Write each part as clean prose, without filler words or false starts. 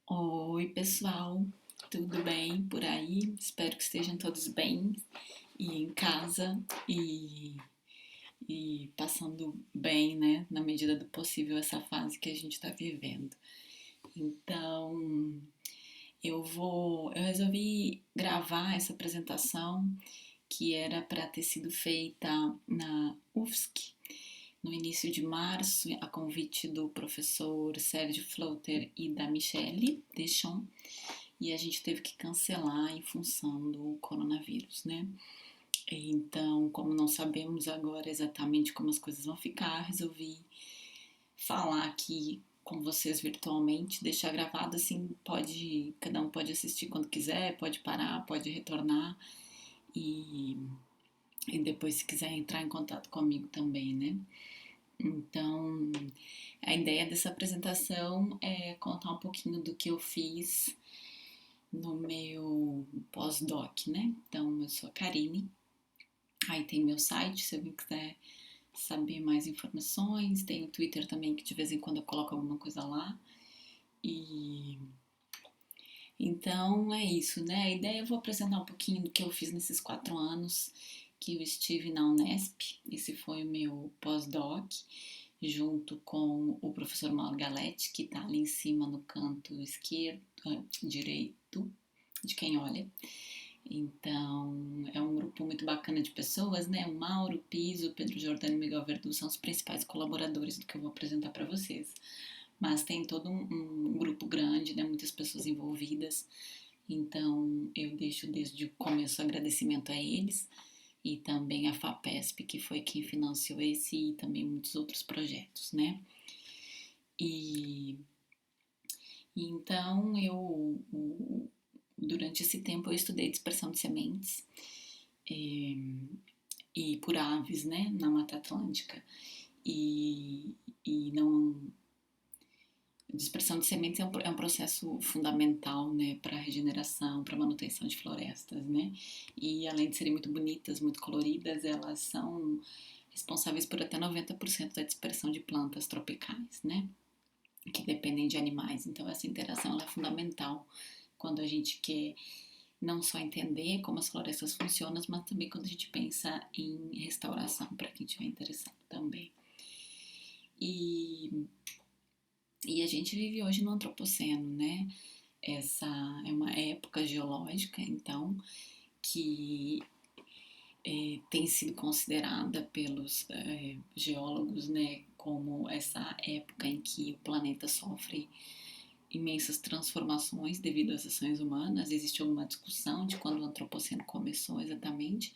Oi, pessoal, tudo bem por aí? Espero que estejam todos bem e em casa e passando bem, né, na medida do possível, essa fase que a gente está vivendo. Então, eu resolvi gravar essa apresentação que era para ter sido feita na UFSC no início de março, a convite do professor Sérgio Flotter e da Michelle Deschamps, e a gente teve que cancelar em função do coronavírus, né? Então, como não sabemos agora exatamente como as coisas vão ficar, resolvi falar aqui com vocês virtualmente, deixar gravado assim, cada um pode assistir quando quiser, pode parar, pode retornar e, e depois se quiser entrar em contato comigo também, né? Então, a ideia dessa apresentação é contar um pouquinho do que eu fiz no meu pós-doc, né? Então, eu sou a Karine, aí tem meu site, se alguém quiser saber mais informações, tem o Twitter também, que de vez em quando eu coloco alguma coisa lá. E então é isso, né? A ideia eu vou apresentar um pouquinho do que eu fiz nesses 4 anos que eu estive na Unesp. Esse foi o meu pós-doc, junto com o professor Mauro Galete, que está ali em cima no canto esquerdo, direito, de quem olha. Então, é um grupo muito bacana de pessoas, né? O Mauro, o Piso, o Pedro Jordano e o Miguel Verdu são os principais colaboradores do que eu vou apresentar para vocês. Mas tem todo um grupo grande, né? Muitas pessoas envolvidas. Então, eu deixo desde o começo agradecimento a eles e também a FAPESP, que foi quem financiou esse e também muitos outros projetos, né? E então, durante esse tempo eu estudei dispersão de sementes e por aves, né, na Mata Atlântica. E, e não dispersão de sementes é um processo fundamental, né, para a regeneração, para a manutenção de florestas, né? E além de serem muito bonitas, muito coloridas, elas são responsáveis por até 90% da dispersão de plantas tropicais, né? Que dependem de animais. Então essa interação ela é fundamental quando a gente quer não só entender como as florestas funcionam, mas também quando a gente pensa em restauração, para quem estiver interessado também. E, e a gente vive hoje no antropoceno, né? Essa é uma época geológica, então, que tem sido considerada pelos geólogos, né, como essa época em que o planeta sofre imensas transformações devido às ações humanas. Existe alguma discussão de quando o antropoceno começou exatamente,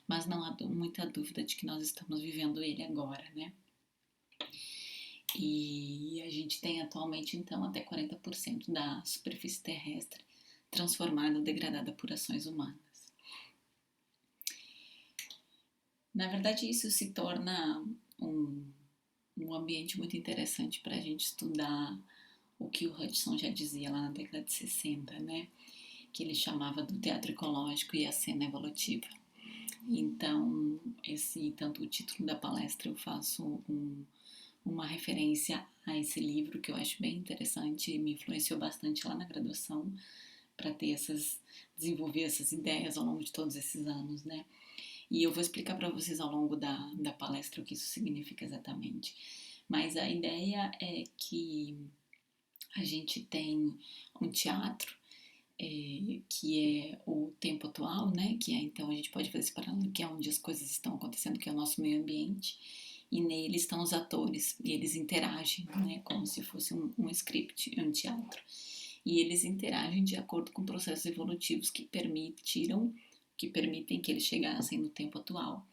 mas não há muita dúvida de que nós estamos vivendo ele agora, né? E a gente tem atualmente, então, até 40% da superfície terrestre transformada ou degradada por ações humanas. Na verdade, isso se torna um ambiente muito interessante para a gente estudar o que o Hudson já dizia lá na década de 60, né? Que ele chamava do teatro ecológico e a cena evolutiva. Então, tanto o título da palestra eu faço uma referência a esse livro que eu acho bem interessante e me influenciou bastante lá na graduação para desenvolver essas ideias ao longo de todos esses anos, né? E eu vou explicar para vocês ao longo da palestra o que isso significa exatamente. Mas a ideia é que a gente tem um teatro que é o tempo atual, né? Que é, então a gente pode fazer esse paralelo, que é onde as coisas estão acontecendo, que é o nosso meio ambiente. E nele estão os atores, e eles interagem, né? Como se fosse um script, um teatro. E eles interagem de acordo com processos evolutivos que permitem que eles chegassem no tempo atual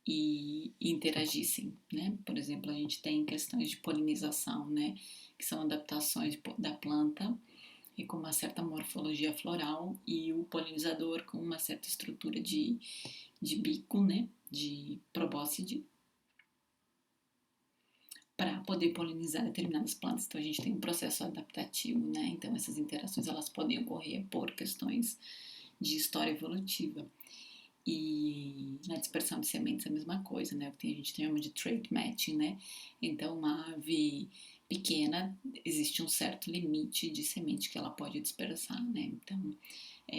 e interagissem, né? Por exemplo, a gente tem questões de polinização, né? Que são adaptações da planta e com uma certa morfologia floral e o polinizador com uma certa estrutura de bico, né? De probóscide para poder polinizar determinadas plantas. Então a gente tem um processo adaptativo, né? Então essas interações elas podem ocorrer por questões de história evolutiva. E na dispersão de sementes é a mesma coisa, né? A gente chama de trait matching, né? Então uma ave pequena, existe um certo limite de semente que ela pode dispersar, né? Então,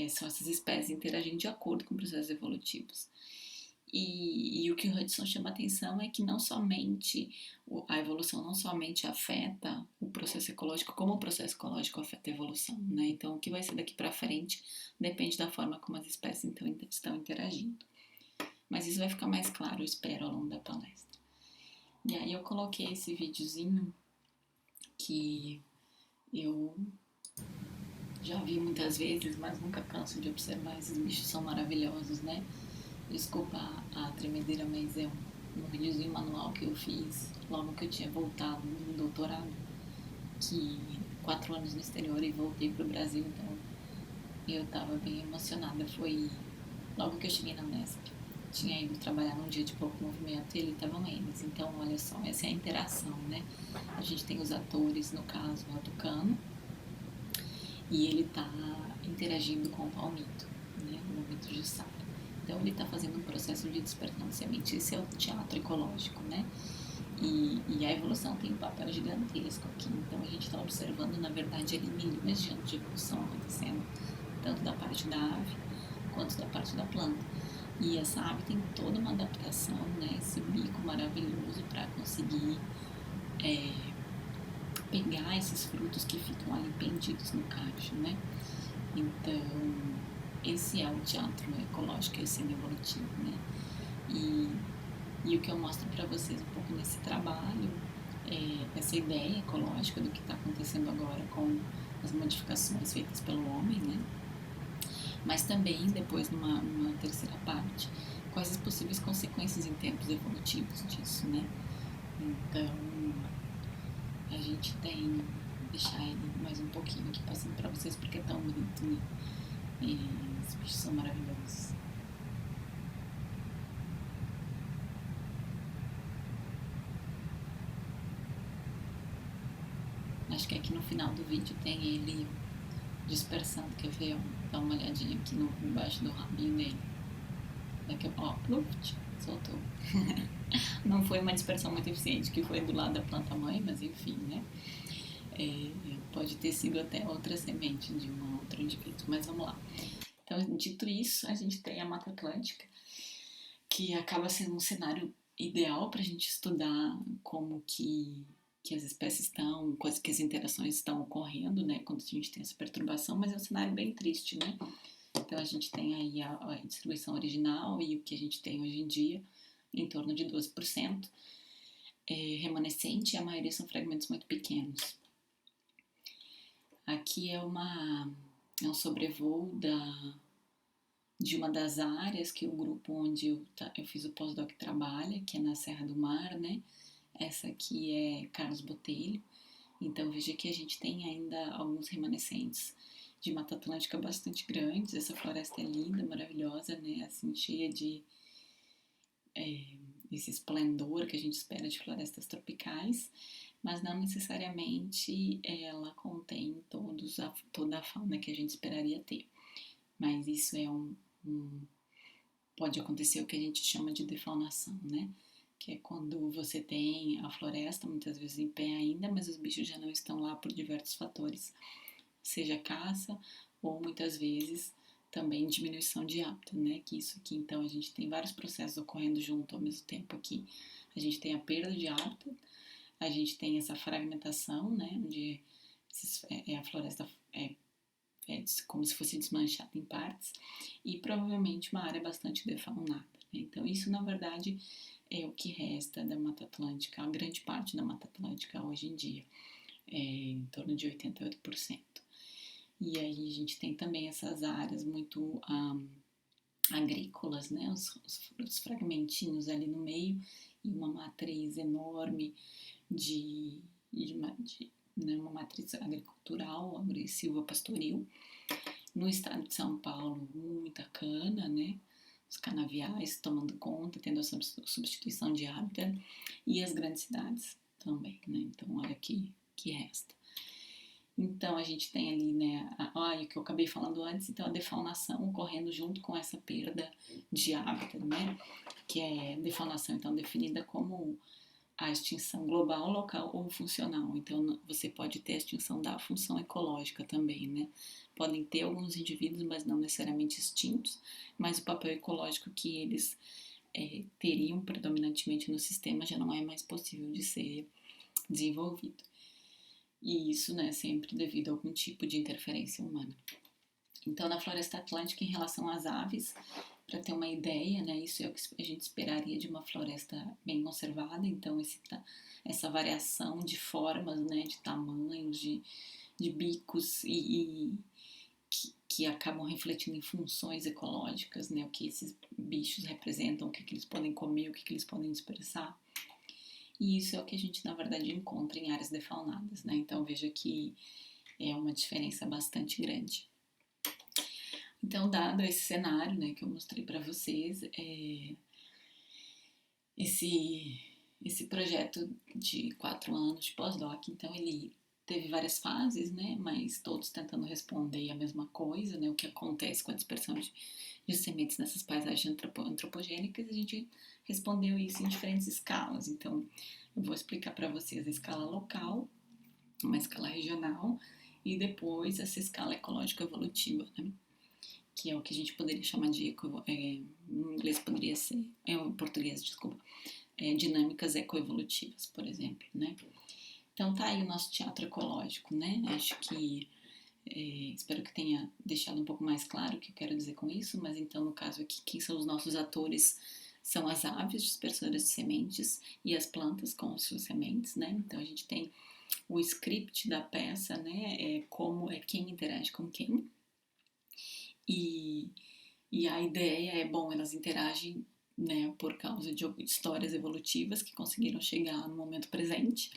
são essas espécies interagindo de acordo com processos evolutivos. E o que o Hudson chama atenção é que não somente a evolução não somente afeta o processo ecológico, como o processo ecológico afeta a evolução, né? Então, o que vai ser daqui para frente depende da forma como as espécies então, estão interagindo. Mas isso vai ficar mais claro, eu espero, ao longo da palestra. E aí eu coloquei esse videozinho que eu já vi muitas vezes, mas nunca canso de observar. Esses bichos são maravilhosos, né? Desculpa a tremedeira, mas é um videozinho manual que eu fiz logo que eu tinha voltado do doutorado, que 4 anos no exterior e voltei pro Brasil, então eu tava bem emocionada. Foi logo que eu cheguei na Unesp. Tinha ido trabalhar num dia de pouco movimento e ali estavam eles. Então, olha só, essa é a interação, né? A gente tem os atores, no caso, o Tucano, e ele tá interagindo com o palmito, né? O palmito de safra. Então, ele está fazendo um processo de despertar de semente. Esse é o teatro ecológico, né? E a evolução tem um papel gigantesco aqui. Então, a gente está observando, na verdade, ali milhões de anos de evolução acontecendo, tanto da parte da ave quanto da parte da planta. E essa ave tem toda uma adaptação, né? Esse bico maravilhoso para conseguir pegar esses frutos que ficam ali pendidos no cacho, né? Então, esse é o teatro ecológico, esse é o evolutivo, né? E o que eu mostro para vocês um pouco nesse trabalho é essa ideia ecológica do que está acontecendo agora com as modificações feitas pelo homem, né? Mas também, depois, numa terceira parte, quais as possíveis consequências em termos evolutivos disso, né? Então, a gente tem, vou deixar ele mais um pouquinho aqui passando para vocês, porque é tão bonito, né? E os bichos são maravilhosos. Acho que aqui no final do vídeo tem ele dispersando, quer ver? Dá uma olhadinha aqui embaixo do rabinho dele. Daqui a pouco, pluft, soltou. Não foi uma dispersão muito eficiente, que foi do lado da planta-mãe, mas enfim, né? Pode ter sido até outra semente de um outro indivíduo, mas vamos lá. Então, dito isso, a gente tem a Mata Atlântica, que acaba sendo um cenário ideal para a gente estudar como que as espécies estão, que as interações estão ocorrendo, né, quando a gente tem essa perturbação, mas é um cenário bem triste, né? Então a gente tem aí a distribuição original e o que a gente tem hoje em dia, em torno de 12%, remanescente, e a maioria são fragmentos muito pequenos. Aqui é um sobrevoo de uma das áreas que o grupo onde eu fiz o pós-doc trabalha, que é na Serra do Mar, né? Essa aqui é Carlos Botelho. Então veja que a gente tem ainda alguns remanescentes de Mata Atlântica bastante grandes. Essa floresta é linda, maravilhosa, né? Assim, cheia de esse esplendor que a gente espera de florestas tropicais, mas não necessariamente ela contém toda a fauna que a gente esperaria ter. Mas isso é pode acontecer o que a gente chama de defaunação, né? Que é quando você tem a floresta muitas vezes em pé ainda, mas os bichos já não estão lá por diversos fatores, seja caça ou muitas vezes também diminuição de hábitat, né? Que isso aqui, então, a gente tem vários processos ocorrendo junto ao mesmo tempo aqui. A gente tem a perda de hábitat, a gente tem essa fragmentação, né? Onde a floresta é como se fosse desmanchada em partes, e provavelmente uma área bastante defaunada, né? Então, isso, na verdade, é o que resta da Mata Atlântica, a grande parte da Mata Atlântica hoje em dia, em torno de 88%. E aí a gente tem também essas áreas muito agrícolas, né? Os fragmentinhos ali no meio e uma matriz enorme de né? Uma matriz agricultural, silva pastoril. No estado de São Paulo, muita cana, né? Os canaviais tomando conta, tendo a substituição de hábitat, e as grandes cidades também, né? Então, olha que resta. Então, a gente tem ali, né, o que eu acabei falando antes, então a defaunação ocorrendo junto com essa perda de hábitat, né, que é defaunação, então, definida como a extinção global, local ou funcional. Então, você pode ter a extinção da função ecológica também, né? Podem ter alguns indivíduos, mas não necessariamente extintos, mas o papel ecológico que eles teriam predominantemente no sistema já não é mais possível de ser desenvolvido. E isso, né, sempre devido a algum tipo de interferência humana. Então, na floresta atlântica, em relação às aves, para ter uma ideia, né, isso é o que a gente esperaria de uma floresta bem conservada. Então, essa variação de formas, né, de tamanhos, de bicos que acabam refletindo em funções ecológicas, né, o que esses bichos representam, o que eles podem comer, o que eles podem dispersar. E isso é o que a gente, na verdade, encontra em áreas defaunadas, né? Então, veja que é uma diferença bastante grande. Então, dado esse cenário, né, que eu mostrei para vocês, esse projeto de 4 anos de pós-doc, então ele teve várias fases, né, mas todos tentando responder a mesma coisa, né, o que acontece com a dispersão de sementes nessas paisagens antropogênicas. A gente respondeu isso em diferentes escalas. Então, eu vou explicar para vocês a escala local, uma escala regional e depois essa escala ecológica evolutiva, né? Que é o que a gente poderia chamar de, em inglês poderia ser, em português, desculpa, dinâmicas ecoevolutivas, por exemplo, né? Então tá aí o nosso teatro ecológico, né? Acho que, espero que tenha deixado um pouco mais claro o que eu quero dizer com isso, mas então no caso aqui, quem são os nossos atores são as aves dispersoras de sementes e as plantas com suas sementes, né? Então a gente tem o script da peça, né? Como é quem interage com quem. E a ideia é, bom, elas interagem, né, por causa de histórias evolutivas que conseguiram chegar no momento presente.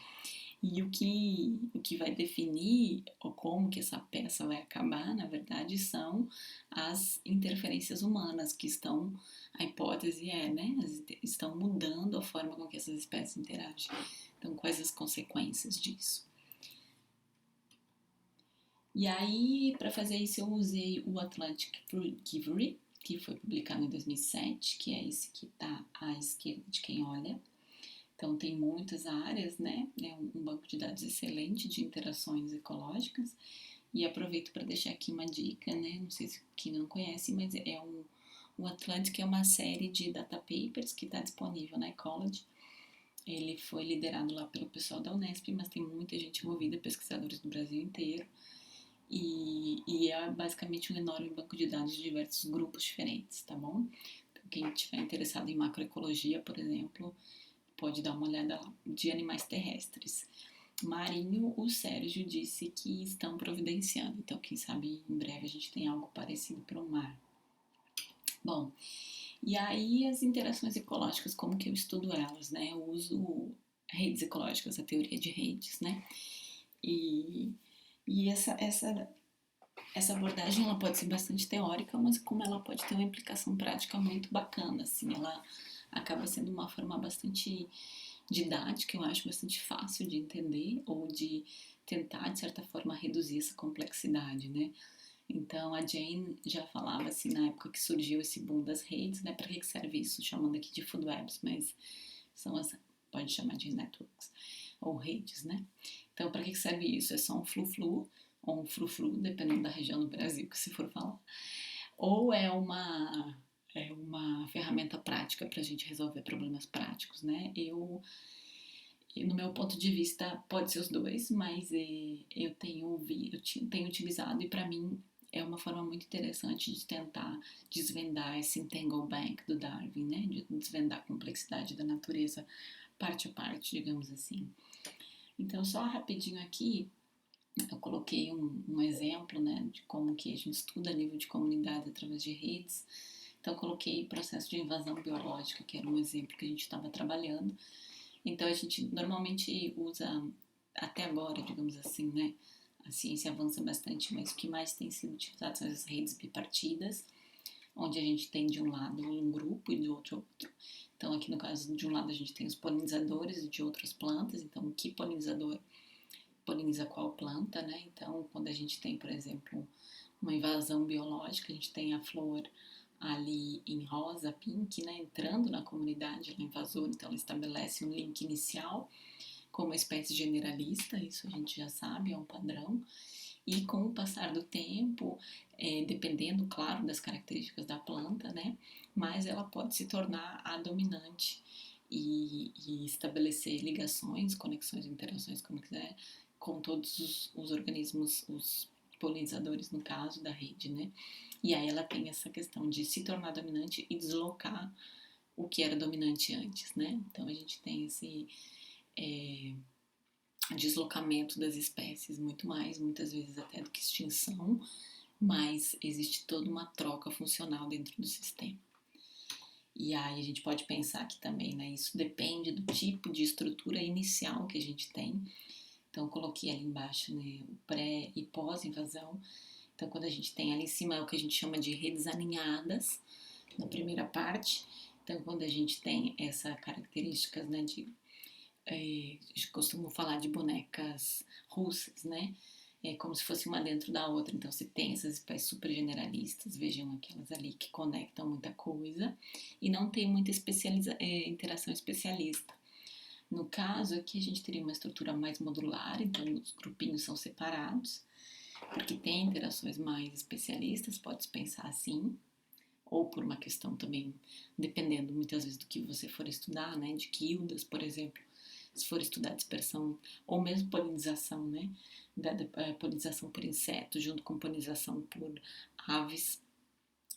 E o que vai definir ou como que essa peça vai acabar, na verdade, são as interferências humanas que estão, a hipótese é, né, estão mudando a forma com que essas espécies interagem. Então, quais as consequências disso? E aí, para fazer isso, eu usei o Atlantic Givery, que foi publicado em 2007, que é esse que está à esquerda de quem olha. Então, tem muitas áreas, né? É um banco de dados excelente de interações ecológicas. E aproveito para deixar aqui uma dica, né? Não sei se quem não conhece, mas o Atlantic é uma série de data papers que está disponível na Ecology. Ele foi liderado lá pelo pessoal da Unesp, mas tem muita gente envolvida, pesquisadores do Brasil inteiro. E é basicamente um enorme banco de dados de diversos grupos diferentes, tá bom? Então, quem estiver interessado em macroecologia, por exemplo, pode dar uma olhada lá, de animais terrestres. Marinho, o Sérgio disse que estão providenciando, então quem sabe em breve a gente tem algo parecido para o mar. Bom, e aí as interações ecológicas, como que eu estudo elas, né? Eu uso redes ecológicas, a teoria de redes, né? E essa abordagem ela pode ser bastante teórica, mas como ela pode ter uma implicação prática muito bacana, assim, ela acaba sendo uma forma bastante didática, eu acho bastante fácil de entender ou de tentar, de certa forma, reduzir essa complexidade, né? Então, a Jane já falava, assim, na época que surgiu esse boom das redes, né? Para que serve isso? Chamando aqui de food webs, mas pode chamar de networks ou redes, né? Então, para que serve isso? É só um flu-flu ou um frufru, dependendo da região do Brasil que se for falar. Ou é uma ferramenta prática para a gente resolver problemas práticos, né? No meu ponto de vista, pode ser os dois, mas eu tenho utilizado e para mim é uma forma muito interessante de tentar desvendar esse entanglebank do Darwin, né? De desvendar a complexidade da natureza parte a parte, digamos assim. Então, só rapidinho aqui, eu coloquei um exemplo, né, de como que a gente estuda nível de comunidade através de redes. Então, eu coloquei processo de invasão biológica, que era um exemplo que a gente estava trabalhando. Então, a gente normalmente usa, até agora, digamos assim, né, a ciência avança bastante, mas o que mais tem sido utilizado são as redes bipartidas, onde a gente tem de um lado um grupo e do outro. Então, aqui no caso, de um lado a gente tem os polinizadores de outras plantas. Então, que polinizador poliniza qual planta, né? Então, quando a gente tem, por exemplo, uma invasão biológica, a gente tem a flor ali em rosa, pink, né, entrando na comunidade, ela é invasora, então ela estabelece um link inicial com uma espécie generalista, isso a gente já sabe, é um padrão. E com o passar do tempo, dependendo, claro, das características da planta, né, mas ela pode se tornar a dominante e estabelecer ligações, conexões, interações, como quiser, com todos os organismos, os polinizadores, no caso, da rede, né? E aí ela tem essa questão de se tornar dominante e deslocar o que era dominante antes, né? Então a gente tem esse deslocamento das espécies, muito mais, muitas vezes até do que extinção, mas existe toda uma troca funcional dentro do sistema. E aí a gente pode pensar que também, né, isso depende do tipo de estrutura inicial que a gente tem. Então eu coloquei ali embaixo, né, o pré e pós-invasão. Então quando a gente tem ali em cima é o que a gente chama de redes aninhadas, na primeira parte. Então quando a gente tem essa características, né, de costumo falar de bonecas russas, né? É como se fosse uma dentro da outra. Então, você tem essas espécies super generalistas, vejam aquelas ali que conectam muita coisa e não tem muita interação especialista. No caso aqui, a gente teria uma estrutura mais modular, então os grupinhos são separados, porque tem interações mais especialistas, pode-se pensar assim, ou por uma questão também, dependendo muitas vezes do que você for estudar, né? De quildas, por exemplo, se for estudar dispersão ou mesmo polinização, né? Da polinização por insetos junto com polinização por aves,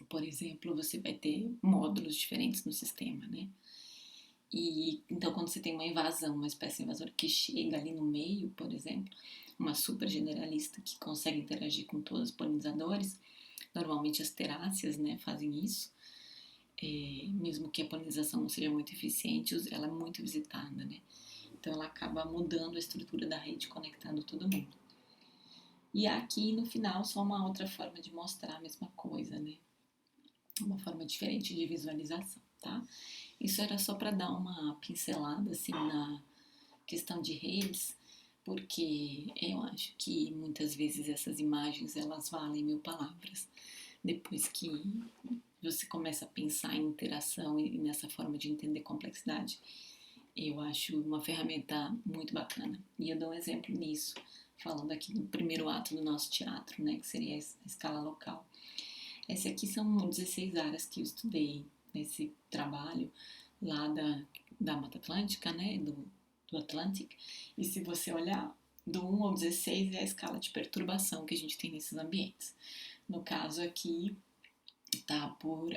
por exemplo, você vai ter módulos diferentes no sistema, né? E então quando você tem uma invasão, uma espécie invasora que chega ali no meio, por exemplo, uma super generalista que consegue interagir com todos os polinizadores, normalmente as teráceas, né, fazem isso. Mesmo que a polinização não seja muito eficiente, ela é muito visitada, né? Então ela acaba mudando a estrutura da rede, conectando todo mundo. E aqui no final só uma outra forma de mostrar a mesma coisa, né? Uma forma diferente de visualização, tá? Isso era só para dar uma pincelada assim na questão de redes, porque eu acho que muitas vezes essas imagens elas valem mil palavras. Depois que você começa a pensar em interação e nessa forma de entender complexidade, eu acho uma ferramenta muito bacana. E eu dou um exemplo nisso, falando aqui do primeiro ato do nosso teatro, né, que seria a escala local. Esse aqui são 16 áreas que eu estudei nesse trabalho lá da Mata Atlântica, né, do Atlantic. E se você olhar, do 1 ao 16 é a escala de perturbação que a gente tem nesses ambientes. No caso aqui, tá por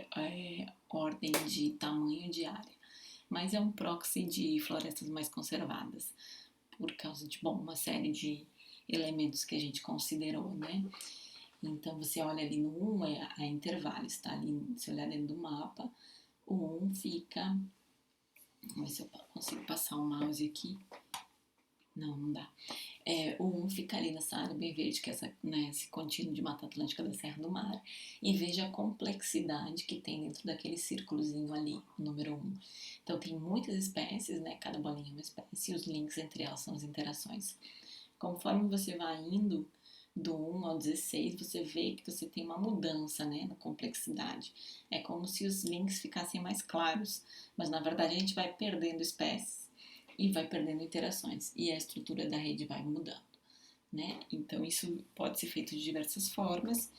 ordem de tamanho de área, mas é um proxy de florestas mais conservadas, por causa de, bom, uma série de elementos que a gente considerou, né? Então você olha ali no 1, é intervalo, está ali, se olhar dentro do mapa, o 1 fica, vamos ver se eu consigo passar o mouse aqui, não dá. O 1 fica ali nessa área bem verde, que é esse contínuo de Mata Atlântica da Serra do Mar, e veja a complexidade que tem dentro daquele círculozinho ali, o número 1. Então tem muitas espécies, né? Cada bolinha é uma espécie, e os links entre elas são as interações. Conforme você vai indo do 1 ao 16, você vê que você tem uma mudança, né, na complexidade. É como se os links ficassem mais claros, mas na verdade a gente vai perdendo espécies e vai perdendo interações, e a estrutura da rede vai mudando, né? Então isso pode ser feito de diversas formas,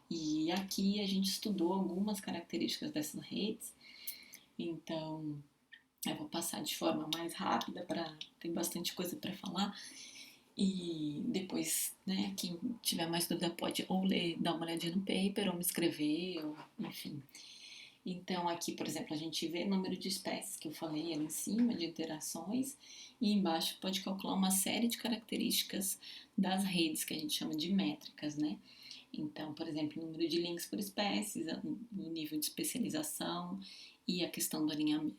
e aqui a gente estudou algumas características dessas redes, então eu vou passar de forma mais rápida para ter bastante coisa para falar, e depois, né, quem tiver mais dúvida pode ou ler, dar uma olhadinha no paper, ou me escrever, ou enfim. Então, aqui, por exemplo, a gente vê o número de espécies que eu falei ali em cima, de interações, e embaixo pode calcular uma série de características das redes, que a gente chama de métricas, né? Então, por exemplo, o número de links por espécies, o nível de especialização e a questão do alinhamento.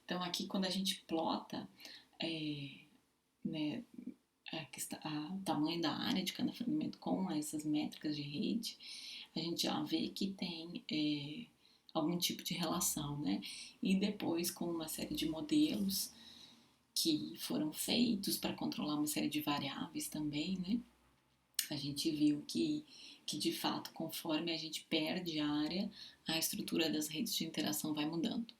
Então, aqui, quando a gente plota, né, o tamanho da área de cada fragmento com essas métricas de rede, a gente já vê que tem algum tipo de relação, né? E depois, com uma série de modelos que foram feitos para controlar uma série de variáveis também, né? A gente viu que que de fato, conforme a gente perde área, a estrutura das redes de interação vai mudando.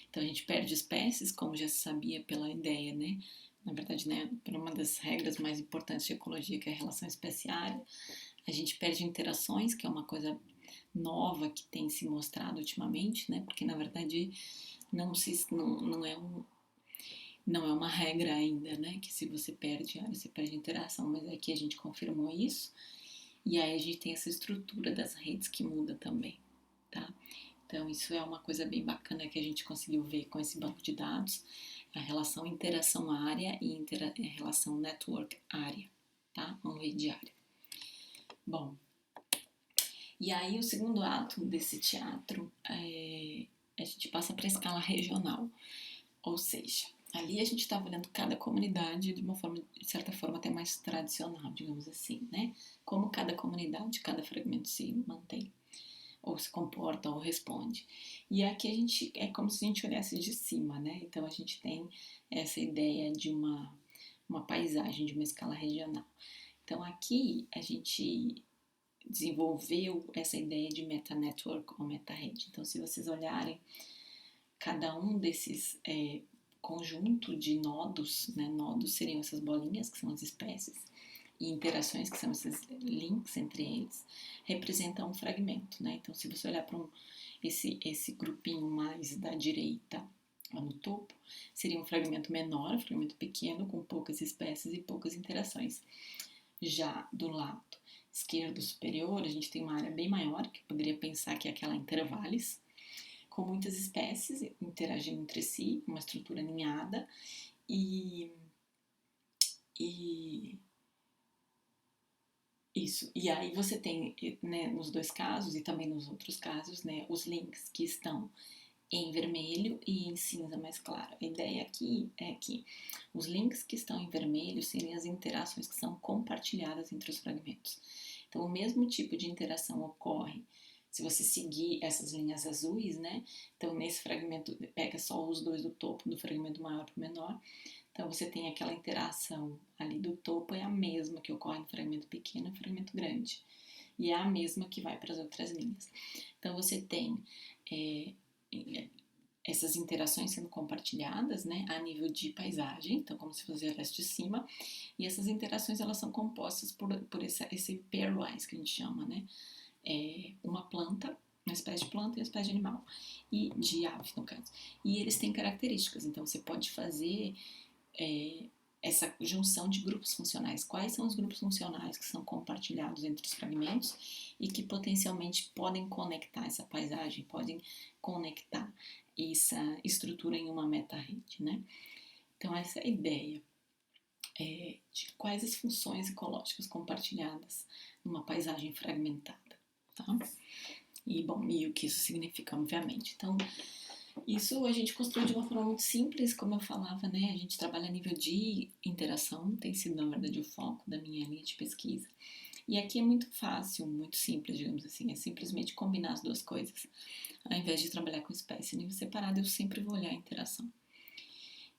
Então a gente perde espécies, como já se sabia pela ideia, né? Na verdade, né, por uma das regras mais importantes de ecologia, que é a relação espécie-área, a gente perde interações, que é uma coisa nova que tem se mostrado ultimamente, né? Porque na verdade não é uma regra ainda, né? Que se você perde área, você perde interação, mas aqui a gente confirmou isso. E aí a gente tem essa estrutura das redes que muda também, tá? Então isso é uma coisa bem bacana que a gente conseguiu ver com esse banco de dados, a relação interação-área e relação network-área, tá? Vamos ver de área. Bom, e aí o segundo ato desse teatro a gente passa para a escala regional, ou seja, ali a gente estava olhando cada comunidade de uma forma, de certa forma, até mais tradicional, digamos assim, né? Como cada comunidade, cada fragmento se mantém, ou se comporta, ou responde. E aqui a gente, é como se a gente olhasse de cima, né? Então a gente tem essa ideia de uma paisagem, de uma escala regional. Então aqui a gente desenvolveu essa ideia de meta-network ou meta-rede. Então se vocês olharem cada um desses conjunto de nodos, né? Nodos seriam essas bolinhas, que são as espécies, e interações, que são esses links entre eles, representam um fragmento, né? Então, se você olhar para esse grupinho mais da direita, lá no topo, seria um fragmento menor, um fragmento pequeno, com poucas espécies e poucas interações. Já do lado esquerdo superior, a gente tem uma área bem maior, que poderia pensar que é aquela intervalis, com muitas espécies interagindo entre si, uma estrutura ninhada, e isso. E aí você tem, né, nos dois casos e também nos outros casos, né, os links que estão em vermelho e em cinza mais claro. A ideia aqui é que os links que estão em vermelho seriam as interações que são compartilhadas entre os fragmentos. Então, o mesmo tipo de interação ocorre se você seguir essas linhas azuis, né? Então, nesse fragmento, pega só os dois do topo, do fragmento maior para o menor. Então, você tem aquela interação ali do topo, é a mesma que ocorre no fragmento pequeno e no fragmento grande. E é a mesma que vai para as outras linhas. Então, você tem essas interações sendo compartilhadas, né, a nível de paisagem, então como se fosse olhasse de cima, e essas interações elas são compostas por esse pairwise que a gente chama, né, uma planta, uma espécie de planta e uma espécie de animal, e de ave no caso, e eles têm características, então você pode fazer essa junção de grupos funcionais. Quais são os grupos funcionais que são compartilhados entre os fragmentos e que potencialmente podem conectar essa paisagem, podem conectar essa estrutura em uma meta-rede, né? Então, essa é a ideia de quais as funções ecológicas compartilhadas numa paisagem fragmentada, tá? E, bom, e o que isso significa, obviamente. Então, isso a gente construiu de uma forma muito simples, como eu falava, né? A gente trabalha a nível de interação, tem sido, na verdade, o foco da minha linha de pesquisa. E aqui é muito fácil, muito simples, digamos assim, é simplesmente combinar as duas coisas. Ao invés de trabalhar com espécie em nível separado, eu sempre vou olhar a interação.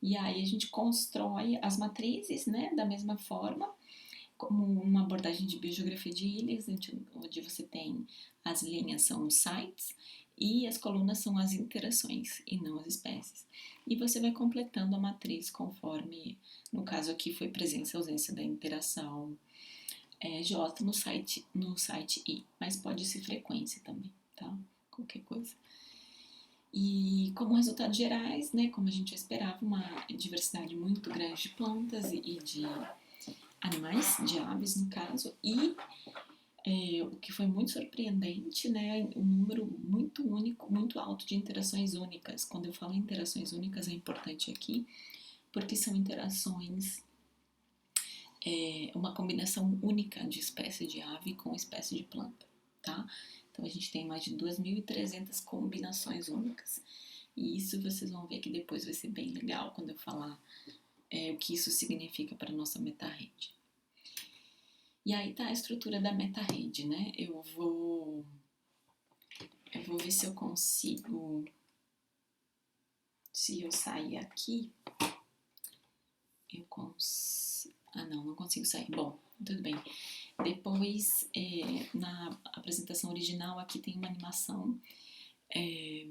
E aí a gente constrói as matrizes, né, da mesma forma, como uma abordagem de biogeografia de ilhas, onde você tem as linhas são os sites e as colunas são as interações e não as espécies. E você vai completando a matriz conforme, no caso aqui foi presença e ausência da interação J no site I, mas pode ser frequência também, tá? Qualquer coisa. E como resultados gerais, né, como a gente já esperava, uma diversidade muito grande de plantas e de animais, de aves no caso, e o que foi muito surpreendente, né, um número muito único, muito alto de interações únicas. Quando eu falo em interações únicas é importante aqui, porque são interações, uma combinação única de espécie de ave com espécie de planta, tá? Então a gente tem mais de 2.300 combinações únicas. E isso vocês vão ver que depois vai ser bem legal quando eu falar o que isso significa para a nossa meta-rede. E aí tá a estrutura da meta-rede, né? Eu vou ver se eu consigo, se eu sair aqui, eu consigo, Ah, não consigo sair. Bom, tudo bem. Depois, na apresentação original, aqui tem uma animação. É,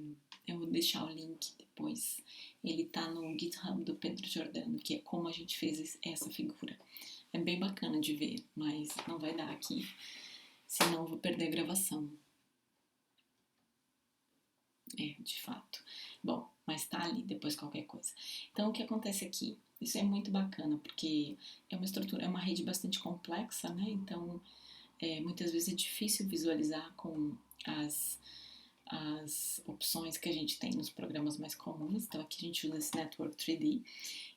eu vou deixar o link depois. Ele tá no GitHub do Pedro Giordano, que é como a gente fez essa figura. É bem bacana de ver, mas não vai dar aqui, senão eu vou perder a gravação. De fato. Bom, mas tá ali depois qualquer coisa. Então, o que acontece aqui? Isso é muito bacana, porque é uma estrutura, é uma rede bastante complexa, né? Então, muitas vezes é difícil visualizar com as, as opções que a gente tem nos programas mais comuns. Então, aqui a gente usa esse Network 3D.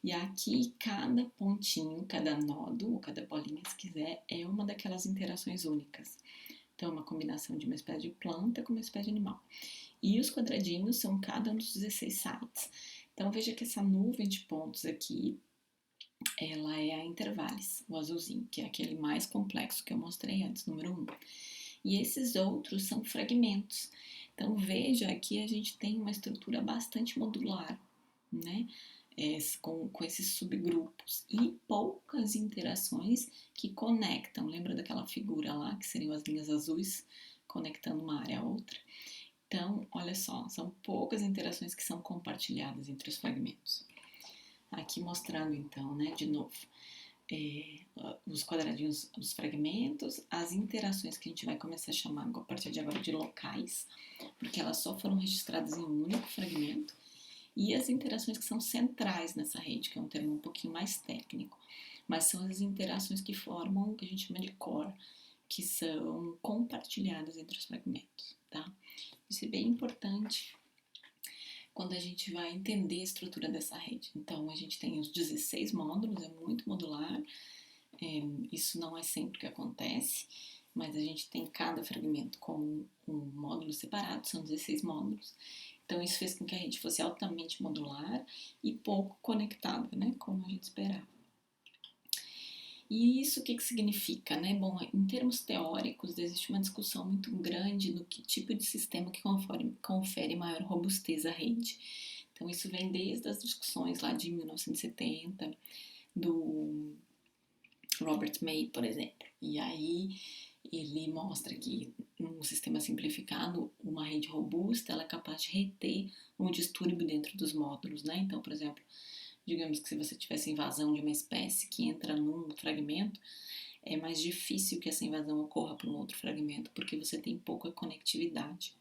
E aqui, cada pontinho, cada nódo, ou cada bolinha, se quiser, é uma daquelas interações únicas. Então, é uma combinação de uma espécie de planta com uma espécie de animal. E os quadradinhos são cada um dos 16 sites. Então, veja que essa nuvem de pontos aqui, ela é a intervalos, o azulzinho, que é aquele mais complexo que eu mostrei antes, número 1. E esses outros são fragmentos. Então, veja que a gente tem uma estrutura bastante modular, né? Com esses subgrupos e poucas interações que conectam. Lembra daquela figura lá, que seriam as linhas azuis conectando uma área a outra? Então, olha só, são poucas interações que são compartilhadas entre os fragmentos. Aqui mostrando então, né, de novo, os quadradinhos, os fragmentos, as interações que a gente vai começar a chamar a partir de agora de locais, porque elas só foram registradas em um único fragmento, e as interações que são centrais nessa rede, que é um termo um pouquinho mais técnico, mas são as interações que formam o que a gente chama de core, que são compartilhadas entre os fragmentos, tá? Isso é bem importante quando a gente vai entender a estrutura dessa rede. Então, a gente tem os 16 módulos, é muito modular, isso não é sempre que acontece, mas a gente tem cada fragmento com um módulo separado, são 16 módulos. Então, isso fez com que a rede fosse altamente modular e pouco conectada, né, como a gente esperava. E isso o que significa, né? Bom, em termos teóricos, existe uma discussão muito grande no que tipo de sistema que confere maior robustez à rede. Então, isso vem desde as discussões lá de 1970, do Robert May, por exemplo. E aí ele mostra que num sistema simplificado, uma rede robusta ela é capaz de reter um distúrbio dentro dos módulos, né? Então, por exemplo, digamos que se você tivesse invasão de uma espécie que entra num fragmento, é mais difícil que essa invasão ocorra para um outro fragmento, porque você tem pouca conectividade.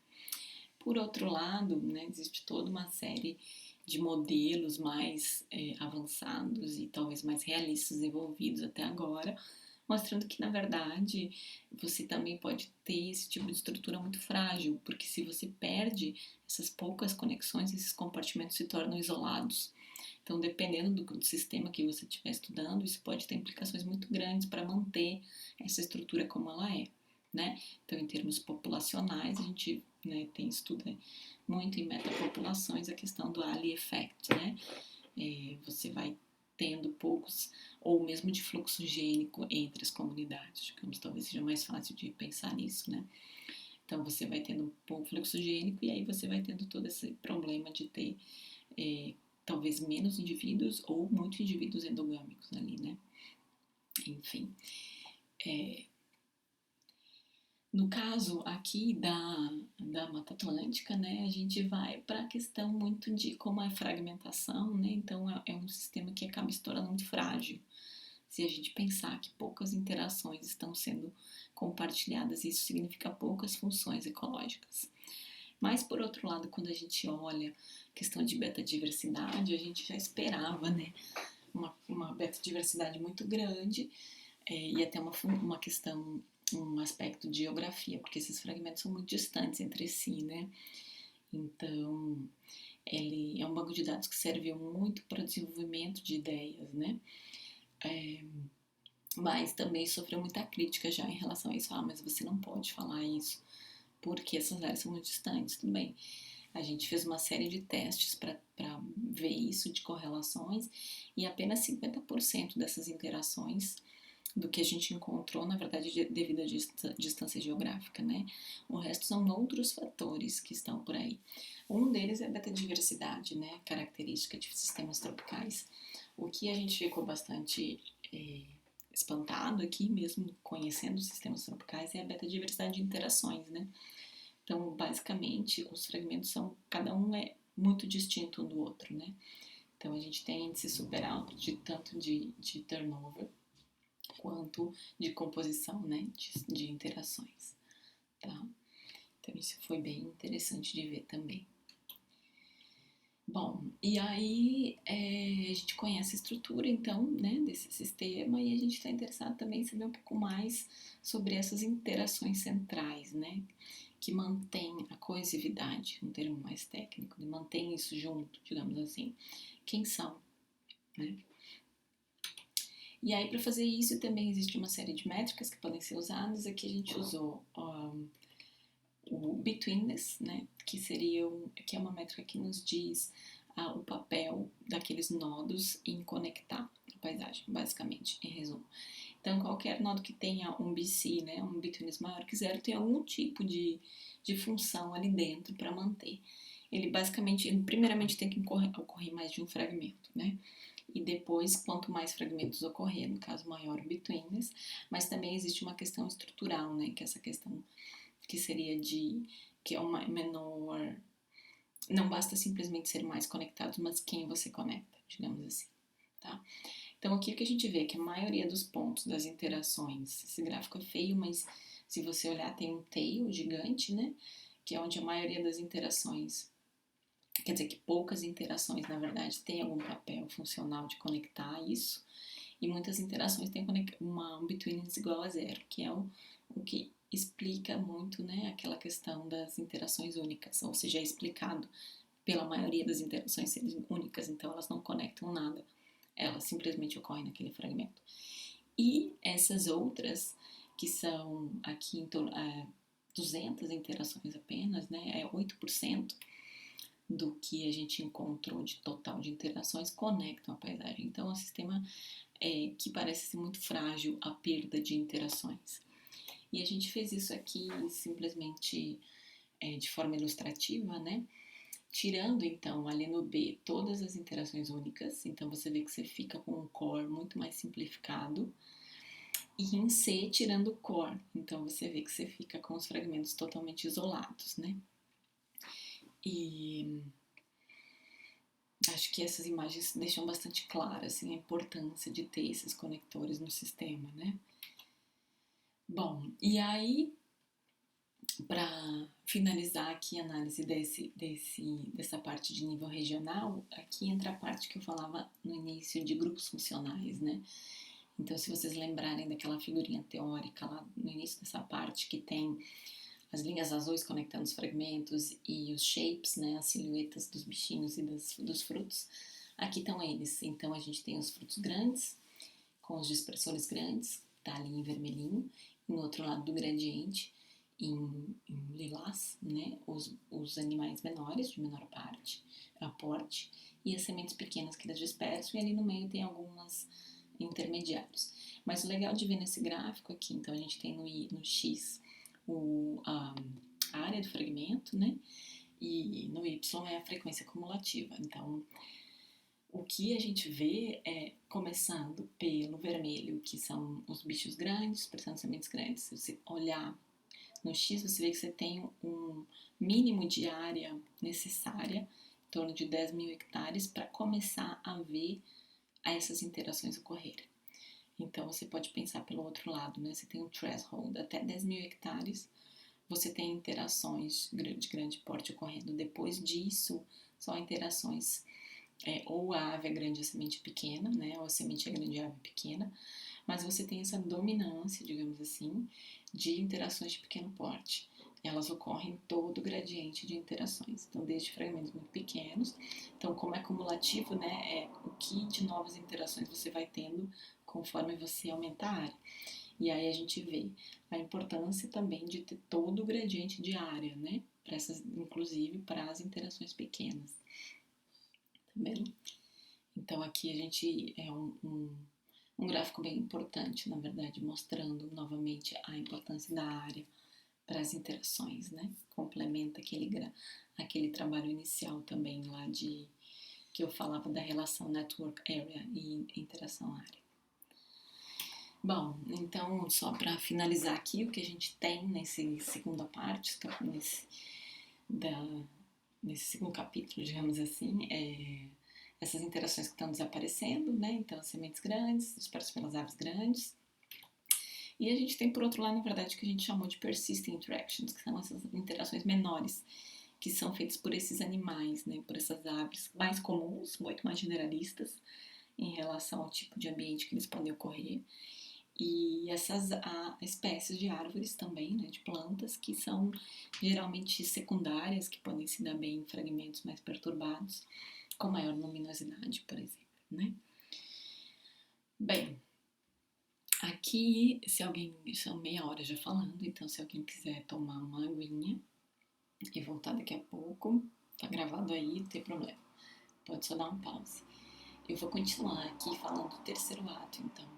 Por outro lado, né, existe toda uma série de modelos mais avançados e talvez mais realistas desenvolvidos até agora, mostrando que, na verdade, você também pode ter esse tipo de estrutura muito frágil, porque se você perde essas poucas conexões, esses compartimentos se tornam isolados. Então, dependendo do sistema que você estiver estudando, isso pode ter implicações muito grandes para manter essa estrutura como ela é, né? Então, em termos populacionais, a gente tem estudo muito em metapopulações a questão do Ali effect, né? Você vai tendo poucos, ou mesmo de fluxo gênico entre as comunidades, digamos, talvez seja mais fácil de pensar nisso, né? Então, você vai tendo um pouco fluxo gênico e aí você vai tendo todo esse problema de ter talvez menos indivíduos ou muitos indivíduos endogâmicos ali, né? Enfim. No caso aqui da Mata Atlântica, né, a gente vai para a questão muito de como é a fragmentação, né? Então é um sistema que acaba se tornando muito frágil. Se a gente pensar que poucas interações estão sendo compartilhadas, isso significa poucas funções ecológicas. Mas, por outro lado, quando a gente olha a questão de beta-diversidade, a gente já esperava, né, uma beta-diversidade muito grande e até uma questão, um aspecto de geografia, porque esses fragmentos são muito distantes entre si, né? Então, ele é um banco de dados que serviu muito para o desenvolvimento de ideias, né? Mas também sofreu muita crítica já em relação a isso. Ah, mas você não pode falar isso, porque essas áreas são muito distantes. Tudo bem, a gente fez uma série de testes para ver isso, de correlações, e apenas 50% dessas interações do que a gente encontrou, na verdade, devido à distância geográfica, né? O resto são outros fatores que estão por aí. Um deles é a beta-diversidade, né? Característica de sistemas tropicais. O que a gente ficou bastante espantado aqui, mesmo conhecendo os sistemas tropicais, é a beta-diversidade de interações, né? Então, basicamente, os fragmentos cada um é muito distinto um do outro, né? Então, a gente tem índice super alto tanto de turnover quanto de composição, né? De interações, tá? Então, isso foi bem interessante de ver também. Bom, e aí a gente conhece a estrutura, então, né, desse sistema e a gente está interessado também em saber um pouco mais sobre essas interações centrais, né, que mantém a coesividade, um termo mais técnico, de mantém isso junto, digamos assim. Quem são, né? E aí, para fazer isso, também existe uma série de métricas que podem ser usadas. Aqui a gente usou o betweenness, né, que é uma métrica que nos diz o papel daqueles nodos em conectar a paisagem, basicamente, em resumo. Então, qualquer nodo que tenha um BC, né, um betweenness maior que zero, tem algum tipo de função ali dentro para manter. Ele primeiramente tem que ocorrer mais de um fragmento, né? E depois, quanto mais fragmentos ocorrer, no caso maior o betweenness, mas também existe uma questão estrutural, né, que é essa questão que seria que é uma menor, não basta simplesmente ser mais conectados, mas quem você conecta, digamos assim, tá? Então aqui o que a gente vê é que a maioria dos pontos das interações, esse gráfico é feio, mas se você olhar tem um tail gigante, né, que é onde a maioria das interações, quer dizer que poucas interações na verdade têm algum papel funcional de conectar isso, e muitas interações têm um betweenness igual a zero, que é o que explica muito, né, aquela questão das interações únicas, ou seja, é explicado pela maioria das interações serem únicas, então elas não conectam nada, elas simplesmente ocorrem naquele fragmento. E essas outras, que são aqui em torno 200 interações apenas, né, é 8% do que a gente encontrou de total de interações conectam a paisagem. Então, é um sistema que parece ser muito frágil à perda de interações. E a gente fez isso aqui simplesmente de forma ilustrativa, né? Tirando então ali no B todas as interações únicas, então você vê que você fica com um core muito mais simplificado, e em C tirando o core, então você vê que você fica com os fragmentos totalmente isolados, né? E acho que essas imagens deixam bastante clara assim, a importância de ter esses conectores no sistema, né? Bom, e aí, para finalizar aqui a análise dessa parte de nível regional, aqui entra a parte que eu falava no início de grupos funcionais, né? Então, se vocês lembrarem daquela figurinha teórica lá no início dessa parte, que tem as linhas azuis conectando os fragmentos e os shapes, né, as silhuetas dos bichinhos e dos frutos, aqui estão eles. Então, a gente tem os frutos grandes, com os dispersores grandes, tá ali em vermelhinho, e no outro lado do gradiente, em lilás, né, os animais menores, de menor porte, e as sementes pequenas que eles dispersam, e ali no meio tem algumas intermediários. Mas o legal de ver nesse gráfico aqui, então a gente tem no X a área do fragmento, né, e no Y é a frequência cumulativa. Então, o que a gente vê é, começando pelo vermelho, que são os bichos grandes, portanto, sementes grandes. Se você olhar no X, você vê que você tem um mínimo de área necessária, em torno de 10 mil hectares, para começar a ver essas interações ocorrerem. Então, você pode pensar pelo outro lado, né? Você tem um threshold até 10 mil hectares, você tem interações de grande porte ocorrendo. Depois disso, só interações ou a ave é grande e a semente pequena, né? Ou a semente é grande e a ave é pequena. Mas você tem essa dominância, digamos assim, de interações de pequeno porte. Elas ocorrem em todo o gradiente de interações. Então, desde fragmentos muito pequenos. Então, como é cumulativo, né? É o que de novas interações você vai tendo conforme você aumenta a área. E aí a gente vê a importância também de ter todo o gradiente de área, né? Inclusive para as interações pequenas. Tá vendo? Então aqui a gente um gráfico bem importante, na verdade, mostrando novamente a importância da área para as interações, né? Complementa aquele trabalho inicial também lá que eu falava da relação network area e interação área. Bom, então, só para finalizar aqui, o que a gente tem nesse segunda parte, da, nesse segundo capítulo, digamos assim, essas interações que estão desaparecendo, né? Então, as sementes grandes, dispersas pelas aves grandes. E a gente tem, por outro lado, na verdade, o que a gente chamou de persistent interactions, que são essas interações menores, que são feitas por esses animais, né? Por essas aves mais comuns, muito mais generalistas, em relação ao tipo de ambiente que eles podem ocorrer. E essas espécies de árvores também, né, de plantas, que são geralmente secundárias, que podem se dar bem em fragmentos mais perturbados, com maior luminosidade, por exemplo, né? Bem, aqui, se alguém, são meia hora já falando, então se alguém quiser tomar uma aguinha e voltar daqui a pouco, tá gravado aí, não tem problema, pode só dar um pause. Eu vou continuar aqui falando do terceiro ato, então,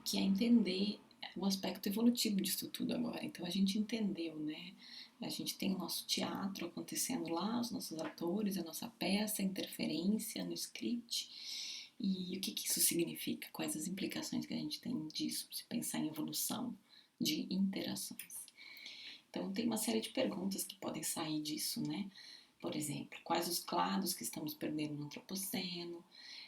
que é entender o aspecto evolutivo disso tudo agora. Então a gente entendeu, né? A gente tem o nosso teatro acontecendo lá, os nossos atores, a nossa peça, a interferência no script. E o que isso significa? Quais as implicações que a gente tem disso, se pensar em evolução de interações? Então tem uma série de perguntas que podem sair disso, né? Por exemplo, quais os clados que estamos perdendo no antropoceno?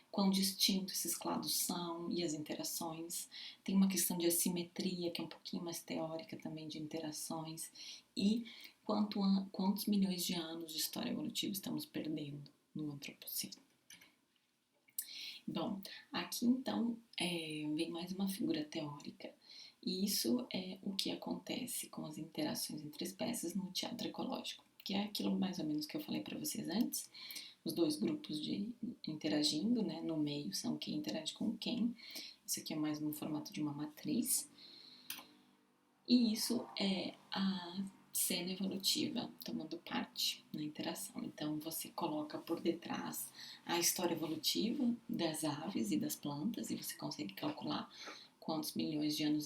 Quão distintos esses clados são e as interações. Tem uma questão de assimetria, que é um pouquinho mais teórica também, de interações. E quantos milhões de anos de história evolutiva estamos perdendo no antropoceno. Bom, aqui então vem mais uma figura teórica. E isso é o que acontece com as interações entre espécies no teatro ecológico, que é aquilo mais ou menos que eu falei para vocês antes. Os dois grupos interagindo, né? No meio são quem interage com quem. Isso aqui é mais no formato de uma matriz. E isso é a cena evolutiva tomando parte na interação. Então você coloca por detrás a história evolutiva das aves e das plantas e você consegue calcular quantos milhões de anos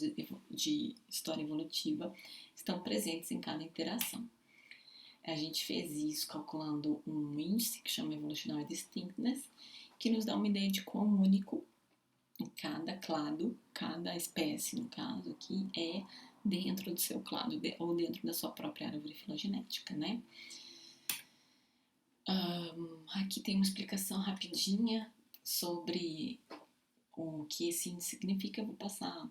de história evolutiva estão presentes em cada interação. A gente fez isso calculando um índice que chama Evolutionary Distinctness, que nos dá uma ideia de quão único cada clado, cada espécie, no caso aqui, é dentro do seu clado ou dentro da sua própria árvore filogenética, né? Aqui tem uma explicação rapidinha sobre o que esse índice significa. Eu vou passar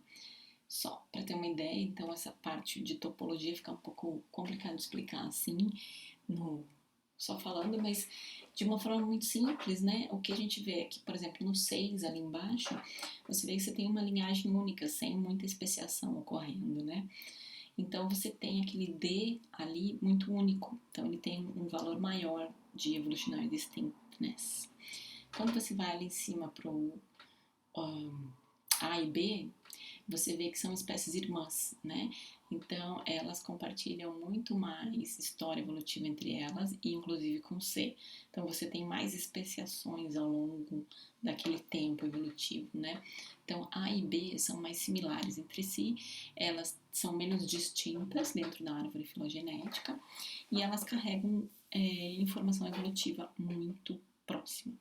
só para ter uma ideia. Então, essa parte de topologia fica um pouco complicado de explicar assim, só falando, mas de uma forma muito simples, né? O que a gente vê aqui, por exemplo, no 6 ali embaixo, você vê que você tem uma linhagem única, sem muita especiação ocorrendo, né? Então você tem aquele D ali muito único, então ele tem um valor maior de evolutionary distinctness. Quando você vai ali em cima para o A e B, você vê que são espécies irmãs, né? Então, elas compartilham muito mais história evolutiva entre elas, e inclusive com C. Então, você tem mais especiações ao longo daquele tempo evolutivo, né? Então, A e B são mais similares entre si, elas são menos distintas dentro da árvore filogenética, e elas carregam informação evolutiva muito próxima.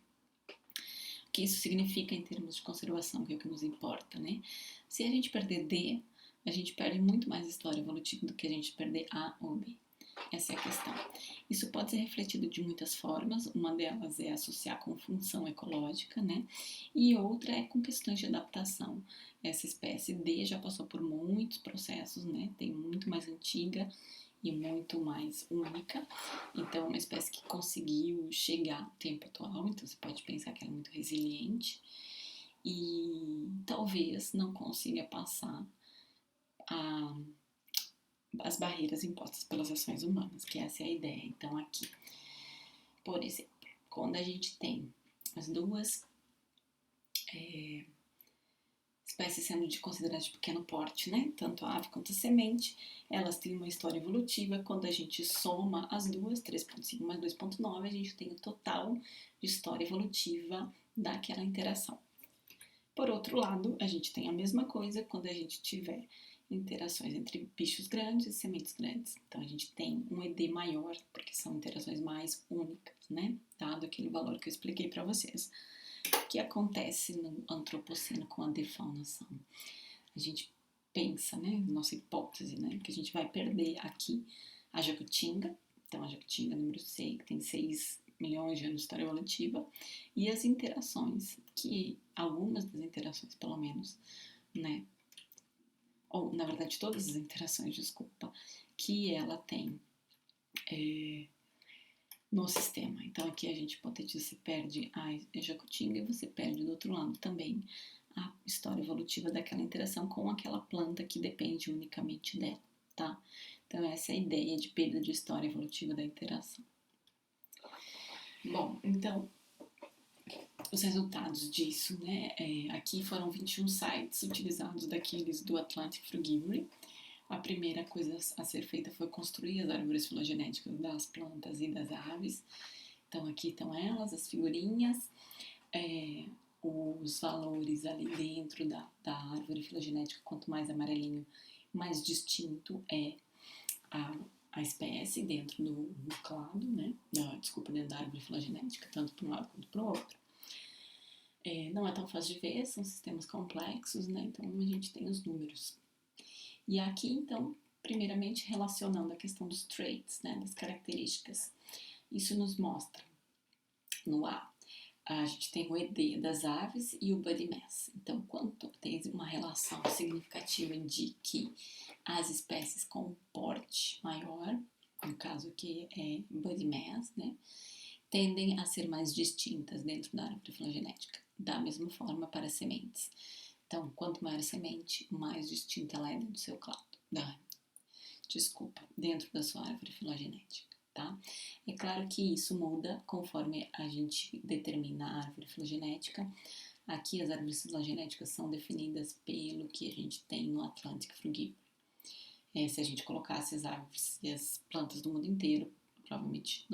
O que isso significa em termos de conservação, que é o que nos importa, né? Se a gente perder D, a gente perde muito mais história evolutiva do que a gente perder A ou B. Essa é a questão. Isso pode ser refletido de muitas formas. Uma delas é associar com função ecológica, né? E outra é com questões de adaptação. Essa espécie D já passou por muitos processos, né? Tem muito mais antiga e muito mais única. Então, é uma espécie que conseguiu chegar ao tempo atual. Então, você pode pensar que ela é muito resiliente e talvez não consiga passar as barreiras impostas pelas ações humanas, que essa é a ideia. Então, aqui, por exemplo, quando a gente tem as duas espécies sendo consideradas de pequeno porte, né? Tanto a ave quanto a semente, elas têm uma história evolutiva. Quando a gente soma as duas, 3,5 mais 2,9, a gente tem o total de história evolutiva daquela interação. Por outro lado, a gente tem a mesma coisa quando a gente tiver interações entre bichos grandes e sementes grandes. Então, a gente tem um ED maior, porque são interações mais únicas, né? Dado aquele valor que eu expliquei para vocês. O que acontece no antropoceno com a defaunação? A gente pensa, né, nossa hipótese, né, que a gente vai perder aqui a jacutinga, então a jacutinga número 6, que tem 6 milhões de anos de história evolutiva, e as interações, que algumas das interações, pelo menos, né, ou na verdade todas as interações, desculpa, que ela tem no sistema. Então aqui a gente hipotetiza, você perde a jacutinga e você perde do outro lado também a história evolutiva daquela interação com aquela planta que depende unicamente dela, tá? Então essa é a ideia de perda de história evolutiva da interação. Bom, então os resultados disso, né? Aqui foram 21 sites utilizados daqueles do Atlantic Frugivory. A primeira coisa a ser feita foi construir as árvores filogenéticas das plantas e das aves. Então aqui estão elas, as figurinhas, os valores ali dentro da árvore filogenética. Quanto mais amarelinho, mais distinto é a espécie dentro do clado, né? Dentro da árvore filogenética, tanto para um lado quanto para o outro. Não é tão fácil de ver, são sistemas complexos, né? Então a gente tem os números. E aqui, então, primeiramente relacionando a questão dos traits, né, das características. Isso nos mostra, no a gente tem o ED das aves e o body mass. Então, quanto tem uma relação significativa de que as espécies com porte maior, no caso aqui é body mass, né, tendem a ser mais distintas dentro da árvore filogenética. Da mesma forma para as sementes. Então, quanto maior a semente, mais distinta ela é dentro do seu clado. Dentro da sua árvore filogenética, tá? É claro que isso muda conforme a gente determina a árvore filogenética. Aqui as árvores filogenéticas são definidas pelo que a gente tem no Atlantic Frugivory. Se a gente colocasse as árvores e as plantas do mundo inteiro, provavelmente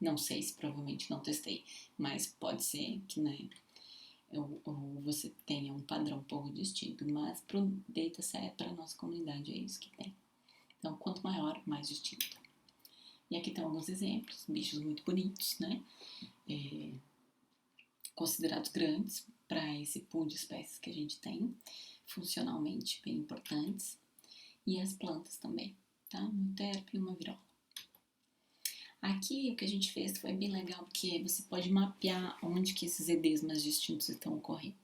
não sei se provavelmente não testei, mas pode ser que, né, ou você tenha um padrão um pouco distinto, mas para o dataset, para a nossa comunidade, é isso que tem. Então, quanto maior, mais distinto. E aqui estão alguns exemplos, bichos muito bonitos, né? Considerados grandes para esse pool de espécies que a gente tem, funcionalmente bem importantes. E as plantas também, tá? Um euterpe e uma virola. Aqui o que a gente fez foi bem legal, porque você pode mapear onde que esses EDs mais distintos estão ocorrendo.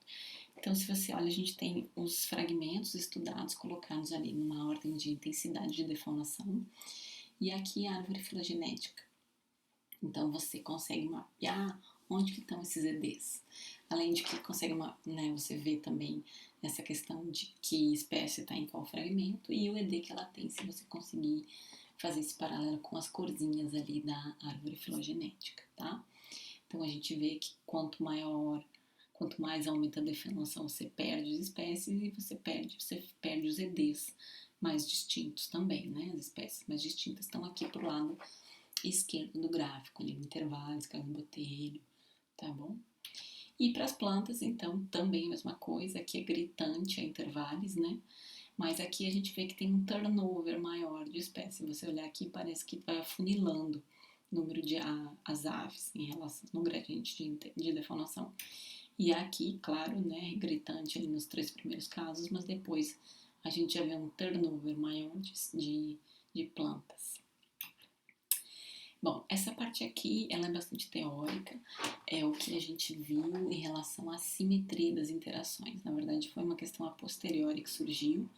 Então, se você olha, a gente tem os fragmentos estudados colocados ali numa ordem de intensidade de defaunação. E aqui a árvore filogenética. Então, você consegue mapear onde que estão esses EDs. Além de que consegue, né, você vê também essa questão de que espécie está em qual fragmento e o ED que ela tem, se você conseguir fazer esse paralelo com as corzinhas ali da árvore filogenética, tá? Então, a gente vê que quanto mais aumenta a defaunação, você perde as espécies e você perde os EDs mais distintos também, né? As espécies mais distintas estão aqui pro lado esquerdo do gráfico, ali no intervalo, escala no botelho, tá bom? E para as plantas, então, também a mesma coisa, aqui é gritante a intervalos, né? Mas aqui a gente vê que tem um turnover maior de espécies. Se você olhar aqui, parece que vai afunilando o número de as aves em relação no gradiente de defaunação. E aqui, claro, né, gritante ali nos 3 primeiros casos, mas depois a gente já vê um turnover maior de plantas. Bom, essa parte aqui, ela é bastante teórica, é o que a gente viu em relação à simetria das interações. Na verdade, foi uma questão a posteriori que surgiu,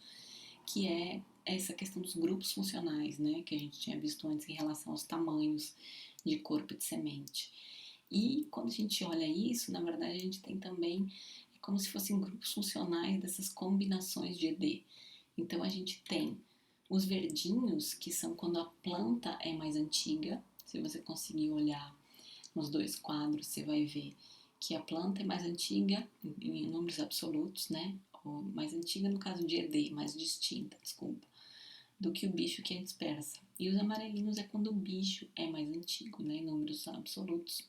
que é essa questão dos grupos funcionais, né, que a gente tinha visto antes em relação aos tamanhos de corpo de semente. E quando a gente olha isso, na verdade, a gente tem também, é como se fossem grupos funcionais dessas combinações de ED. Então, a gente tem os verdinhos, que são quando a planta é mais antiga. Se você conseguir olhar nos 2 quadros, você vai ver que a planta é mais antiga, em números absolutos, né? Ou mais antiga no caso de ED, mais distinta, desculpa, do que o bicho que é dispersa. E os amarelinhos é quando o bicho é mais antigo, né? Em números absolutos,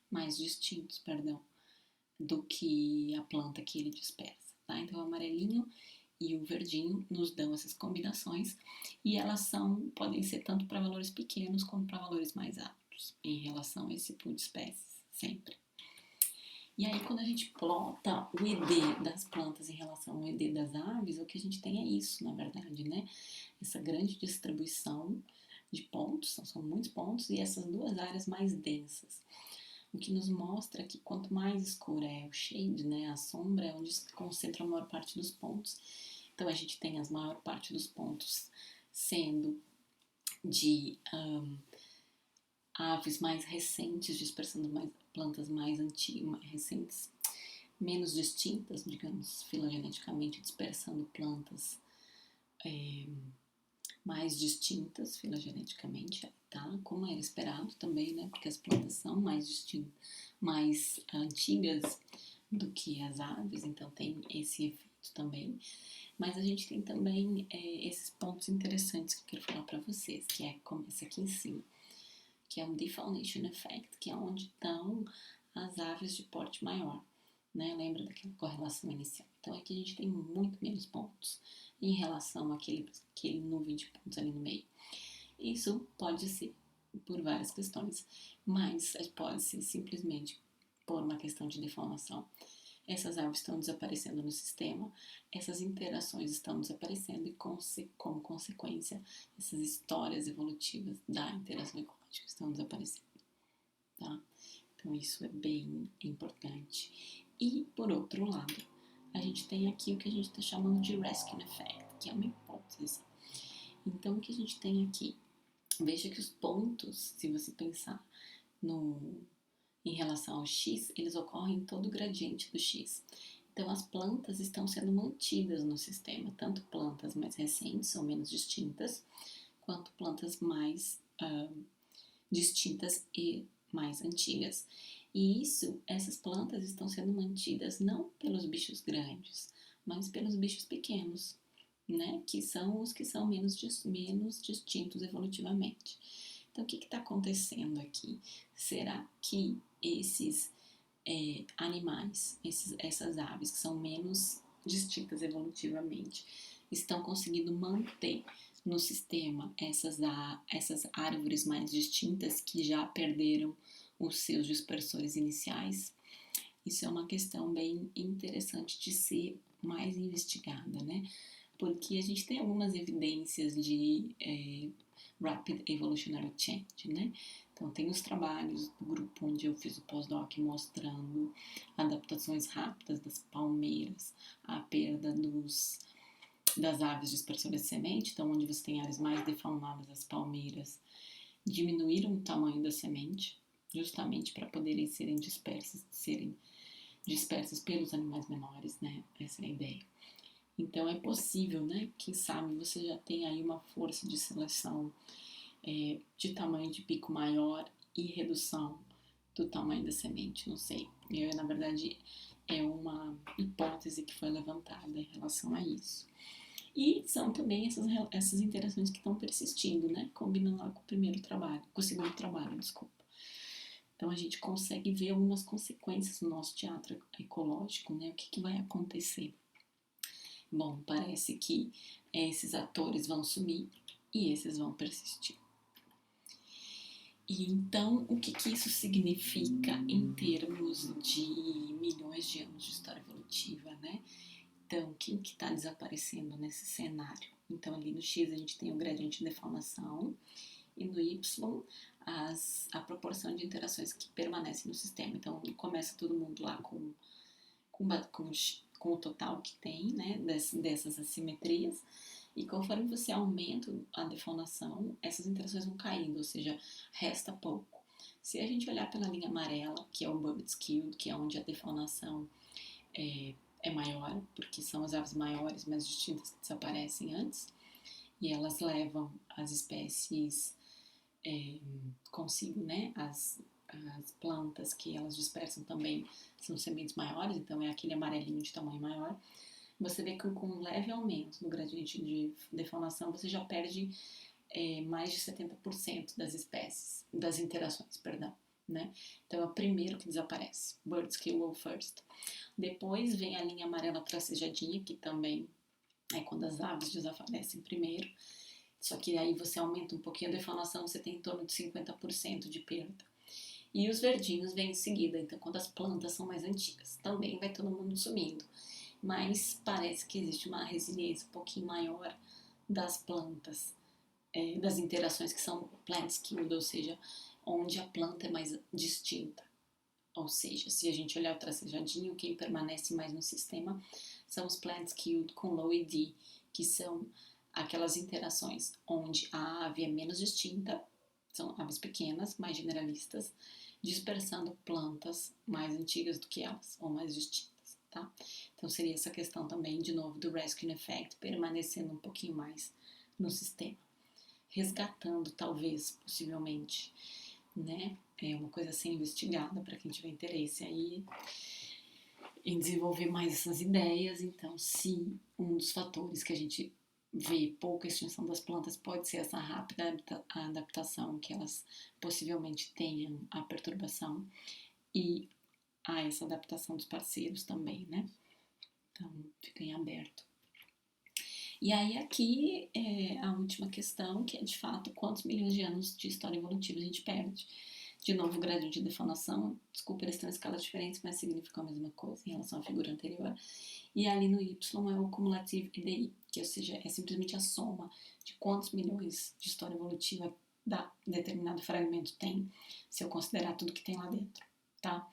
mais distintos, perdão, do que a planta que ele dispersa, tá? Então, o amarelinho e o verdinho nos dão essas combinações e elas podem ser tanto para valores pequenos como para valores mais altos em relação a esse pool de espécies, sempre. E aí, quando a gente plota o ED das plantas em relação ao ED das aves, o que a gente tem é isso, na verdade, né? Essa grande distribuição de pontos, são muitos pontos, e essas duas áreas mais densas. O que nos mostra que quanto mais escura é o shade, né, a sombra, é onde se concentra a maior parte dos pontos. Então, a gente tem a maior parte dos pontos sendo de aves mais recentes, dispersando mais plantas mais antigas, mais recentes, menos distintas, digamos, filogeneticamente, dispersando plantas mais distintas filogeneticamente, tá? Como era esperado também, né? Porque as plantas são mais distintas, mais antigas do que as aves, então tem esse efeito também. Mas a gente tem também esses pontos interessantes que eu quero falar para vocês, que é como esse aqui em cima, que é um defaunation effect, que é onde estão as aves de porte maior, né? Lembra daquela correlação inicial? Então aqui a gente tem muito menos pontos em relação àquele nuvem de pontos ali no meio. Isso pode ser por várias questões, mas pode ser simplesmente por uma questão de deformação. Essas aves estão desaparecendo no sistema, essas interações estão desaparecendo e, como consequência, essas histórias evolutivas da interação ecológica estão desaparecendo, tá? Então, isso é bem importante. E, por outro lado, a gente tem aqui o que a gente está chamando de Raskin Effect, que é uma hipótese. Então, o que a gente tem aqui? Veja que os pontos, se você pensar em relação ao X, eles ocorrem em todo o gradiente do X. Então, as plantas estão sendo mantidas no sistema, tanto plantas mais recentes ou menos distintas, quanto plantas mais distintas e mais antigas. E essas plantas estão sendo mantidas não pelos bichos grandes, mas pelos bichos pequenos, né? Que são os que são menos distintos evolutivamente. Então, o que está acontecendo aqui? Será que esses animais, essas aves que são menos distintas evolutivamente, estão conseguindo manter no sistema essas árvores mais distintas que já perderam os seus dispersores iniciais? Isso é uma questão bem interessante de ser mais investigada, né? Porque a gente tem algumas evidências de Rapid Evolutionary Change, né? Então, tem os trabalhos do grupo onde eu fiz o pós-doc mostrando adaptações rápidas das palmeiras à perda das aves dispersoras de semente. Então, onde você tem áreas mais defaunadas, as palmeiras diminuíram o tamanho da semente, justamente para poderem serem dispersas pelos animais menores, né? Essa é a ideia. Então é possível, né? Quem sabe você já tem aí uma força de seleção de tamanho de pico maior e redução do tamanho da semente, não sei. Na verdade, é uma hipótese que foi levantada em relação a isso. E são também essas interações que estão persistindo, né? Combinando lá com o primeiro trabalho, com o segundo trabalho, desculpa. Então a gente consegue ver algumas consequências no nosso teatro ecológico, né? O que vai acontecer? Bom, parece que esses atores vão sumir e esses vão persistir. E então, o que isso significa em termos de milhões de anos de história evolutiva, né? Então, quem que está desaparecendo nesse cenário? Então, ali no X a gente tem o gradiente de deformação e no Y a proporção de interações que permanecem no sistema. Então, começa todo mundo lá com o total que tem, né, dessas assimetrias, e conforme você aumenta a deformação, essas interações vão caindo, ou seja, resta pouco. Se a gente olhar pela linha amarela, que é o Bird-Skewed, que é onde a deformação é maior, porque são as aves maiores, mais distintas, que desaparecem antes, e elas levam as espécies consigo, né, as plantas que elas dispersam também são sementes maiores, então é aquele amarelinho de tamanho maior. Você vê que com um leve aumento no gradiente de deformação, você já perde mais de 70% das espécies, das interações, perdão, né? Então é o primeiro que desaparece, birds kill first. Depois vem a linha amarela tracejadinha, que também é quando as aves desaparecem primeiro, só que aí você aumenta um pouquinho a deformação, você tem em torno de 50% de perda. E os verdinhos vêm em seguida, então quando as plantas são mais antigas, também vai todo mundo sumindo. Mas parece que existe uma resiliência um pouquinho maior das plantas, das interações que são plant-skilled, ou seja, onde a planta é mais distinta. Ou seja, se a gente olhar o tracejadinho, quem permanece mais no sistema são os plant-skilled com low ED, que são aquelas interações onde a ave é menos distinta, são aves pequenas, mais generalistas, dispersando plantas mais antigas do que elas, ou mais distintas, tá? Então seria essa questão também, de novo, do rescue effect, permanecendo um pouquinho mais no sistema. Resgatando, talvez, possivelmente, né? É uma coisa a ser investigada para quem tiver interesse aí em desenvolver mais essas ideias. Então, se um dos fatores que a gente vê pouca extinção das plantas pode ser essa rápida adaptação que elas possivelmente tenham à perturbação e a essa adaptação dos parceiros também, né? Então, fica em aberto. E aí aqui é a última questão, que é de fato quantos milhões de anos de história evolutiva a gente perde. De novo, o gradiente de deformação, desculpa, eles têm escalas diferentes, mas significam a mesma coisa em relação à figura anterior. E ali no Y é o cumulativo EDI, que ou seja, é simplesmente a soma de quantos milhões de história evolutiva determinado fragmento tem, se eu considerar tudo que tem lá dentro, tá?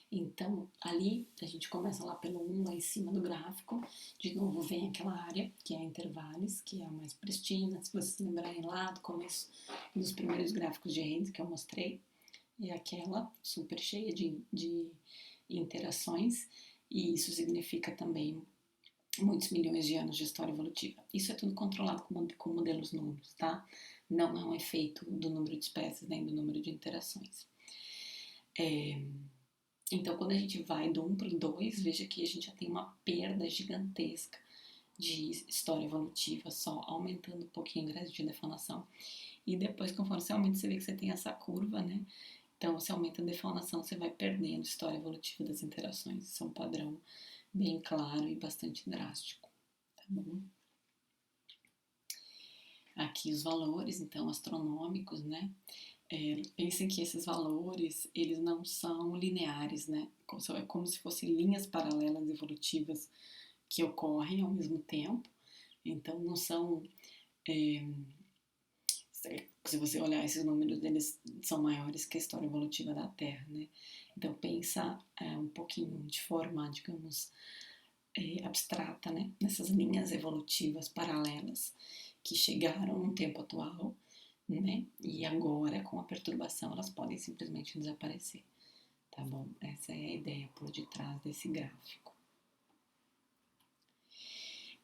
Então, ali, a gente começa lá pelo 1, lá em cima do gráfico. De novo, vem aquela área, que é a intervalos, que é a mais pristina. Se vocês lembrarem lá do começo dos primeiros gráficos de rede que eu mostrei, é aquela super cheia de interações. E isso significa também muitos milhões de anos de história evolutiva. Isso é tudo controlado com modelos números, tá? Não é um efeito do número de espécies, nem do número de interações. Então, quando a gente vai do 1 para o 2, veja que a gente já tem uma perda gigantesca de história evolutiva, só aumentando um pouquinho o grau de deformação. E depois, conforme você aumenta, você vê que você tem essa curva, né? Então, você aumenta a deformação, você vai perdendo história evolutiva das interações. Isso é um padrão bem claro e bastante drástico, tá bom? Aqui os valores, então, astronômicos, né? Pensem que esses valores, eles não são lineares, né? É como se fossem linhas paralelas evolutivas que ocorrem ao mesmo tempo. Então, não são... se você olhar esses números, eles são maiores que a história evolutiva da Terra, né? Então, pensa um pouquinho de forma, digamos, abstrata, né? Nessas linhas evolutivas paralelas que chegaram no tempo atual, né? E agora, com a perturbação, elas podem simplesmente desaparecer, tá bom? Essa é a ideia por detrás desse gráfico.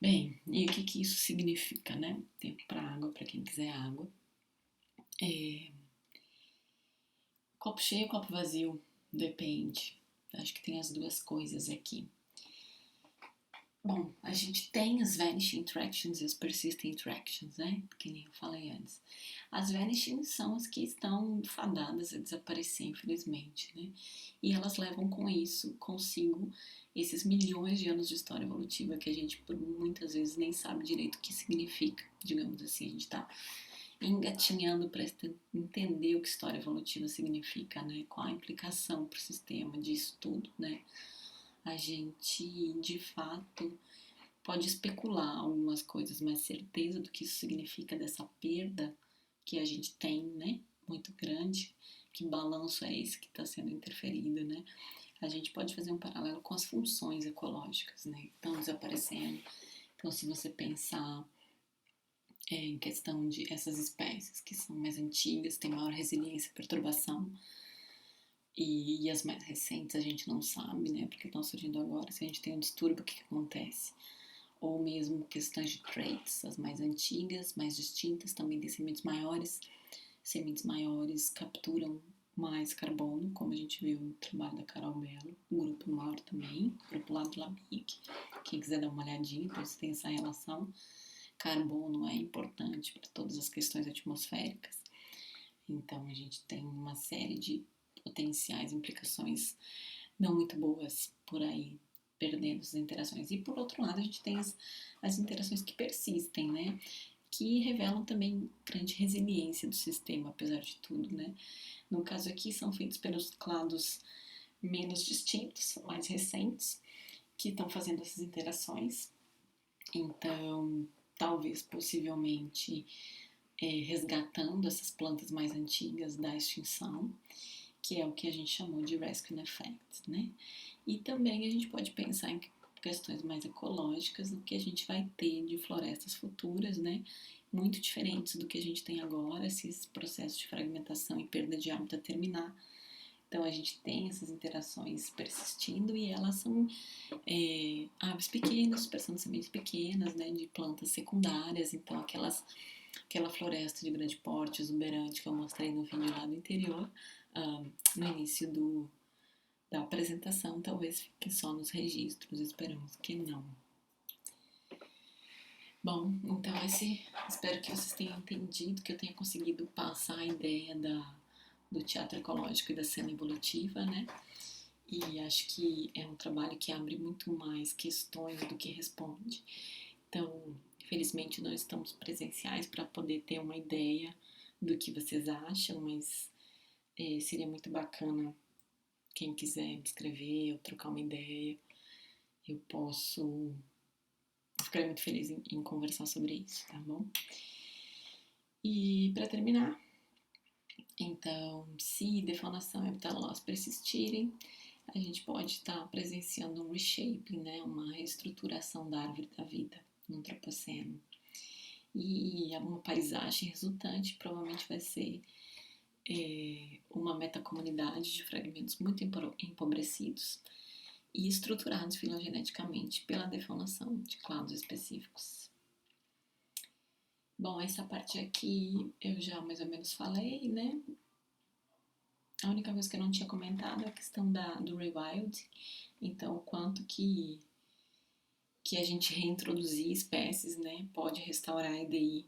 Bem, e o que isso significa, né? Tempo para água, para quem quiser água. Copo cheio, copo vazio, depende. Acho que tem as duas coisas aqui. Bom, a gente tem as vanishing interactions e as persistent interactions, né? Que nem eu falei antes. As vanishing são as que estão fadadas a desaparecer, infelizmente, né? E elas levam com isso consigo esses milhões de anos de história evolutiva que a gente, por muitas vezes, nem sabe direito o que significa. Digamos assim, a gente tá engatinhando para entender o que história evolutiva significa, né? Qual a implicação para o sistema disso tudo, né? A gente, de fato, pode especular algumas coisas, mas certeza do que isso significa, dessa perda que a gente tem, né? Muito grande, que balanço é esse que está sendo interferido, né? A gente pode fazer um paralelo com as funções ecológicas, né? Que estão desaparecendo. Então, se você pensar em questão de essas espécies que são mais antigas, têm maior resiliência à perturbação, e as mais recentes a gente não sabe, né? Porque estão surgindo agora. Se a gente tem um distúrbio, o que acontece? Ou mesmo questões de traits, as mais antigas, mais distintas, também têm sementes maiores. Sementes maiores capturam mais carbono, como a gente viu no trabalho da Carol Bello, o grupo maior também, o grupo lá do LABIC. Quem quiser dar uma olhadinha, então você tem essa relação. Carbono é importante para todas as questões atmosféricas. Então a gente tem uma série de potenciais implicações não muito boas por aí, perdendo essas interações. E por outro lado, a gente tem as interações que persistem, né? que revelam também grande resiliência do sistema, apesar de tudo, né? No caso aqui, são feitos pelos clados menos distintos, mais recentes, que estão fazendo essas interações. Então, talvez, possivelmente, resgatando essas plantas mais antigas da extinção, que é o que a gente chamou de rescue effect, né? E também a gente pode pensar em questões mais ecológicas, do que a gente vai ter de florestas futuras, né? Muito diferentes do que a gente tem agora, esses processos de fragmentação e perda de hábitat terminar. Então a gente tem essas interações persistindo e elas são aves pequenas, dispersão de sementes pequenas, né, de plantas secundárias. Então aquela floresta de grande porte, exuberante, que eu mostrei no vídeo lá do interior, no início da apresentação, talvez fique só nos registros, esperamos que não. Bom, então espero que vocês tenham entendido, que eu tenha conseguido passar a ideia do teatro ecológico e da cena evolutiva, né? E acho que é um trabalho que abre muito mais questões do que responde. Então, infelizmente não estamos presenciais para poder ter uma ideia do que vocês acham, mas seria muito bacana quem quiser me escrever ou trocar uma ideia. Eu ficaria muito feliz em conversar sobre isso, tá bom? E para terminar, então, se defaunação e habitat loss persistirem, a gente pode estar presenciando um reshaping, né, uma reestruturação da árvore da vida no antropoceno. E uma paisagem resultante provavelmente vai ser uma metacomunidade de fragmentos muito empobrecidos e estruturados filogeneticamente pela defaunação de clados específicos. Bom, essa parte aqui eu já mais ou menos falei, né? A única coisa que eu não tinha comentado é a questão do rewild. Então, o quanto que a gente reintroduzir espécies, né, pode restaurar a EDI,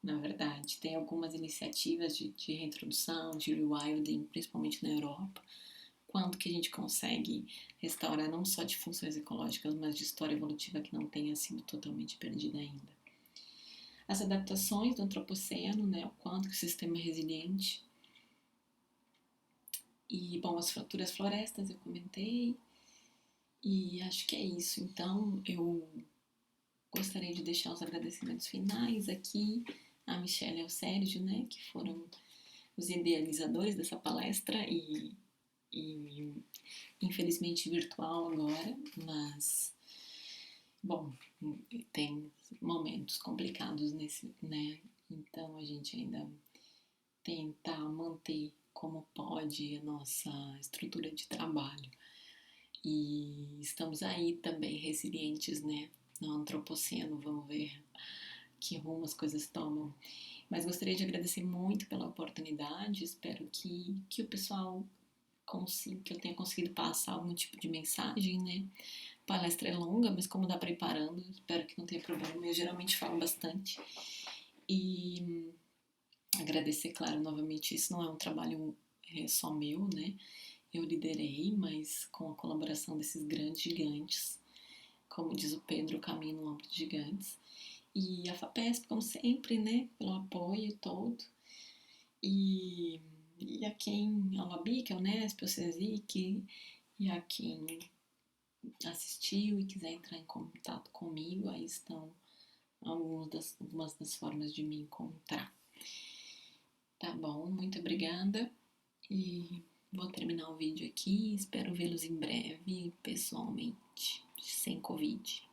na verdade. Tem algumas iniciativas de reintrodução, de rewilding, principalmente na Europa. Quanto que a gente consegue restaurar não só de funções ecológicas, mas de história evolutiva que não tenha sido totalmente perdida ainda. As adaptações do antropoceno, né, o quanto que o sistema é resiliente. E, bom, as futuras florestas eu comentei. E acho que é isso. Então, eu gostaria de deixar os agradecimentos finais aqui a Michelle e ao Sérgio, né, que foram os idealizadores dessa palestra e infelizmente virtual agora, mas bom, tem momentos complicados nesse, né? Então a gente ainda tenta manter como pode a nossa estrutura de trabalho. E estamos aí também resilientes, né? No antropoceno, vamos ver que rumo as coisas tomam. Mas gostaria de agradecer muito pela oportunidade, espero que o pessoal consiga, que eu tenha conseguido passar algum tipo de mensagem, né? A palestra é longa, mas como dá para ir parando, espero que não tenha problema. Eu geralmente falo bastante. E agradecer, claro, novamente, isso não é um trabalho só meu, né? Eu liderei, mas com a colaboração desses grandes gigantes, como diz o Pedro, o caminho no ombro de gigantes. E a FAPESP, como sempre, né, pelo apoio todo. E a quem, ao ABIC, ao Unesp, ao CSIC, e a quem assistiu e quiser entrar em contato comigo, aí estão algumas das formas de me encontrar. Tá bom, muito obrigada e vou terminar o vídeo aqui. Espero vê-los em breve, pessoalmente, sem Covid.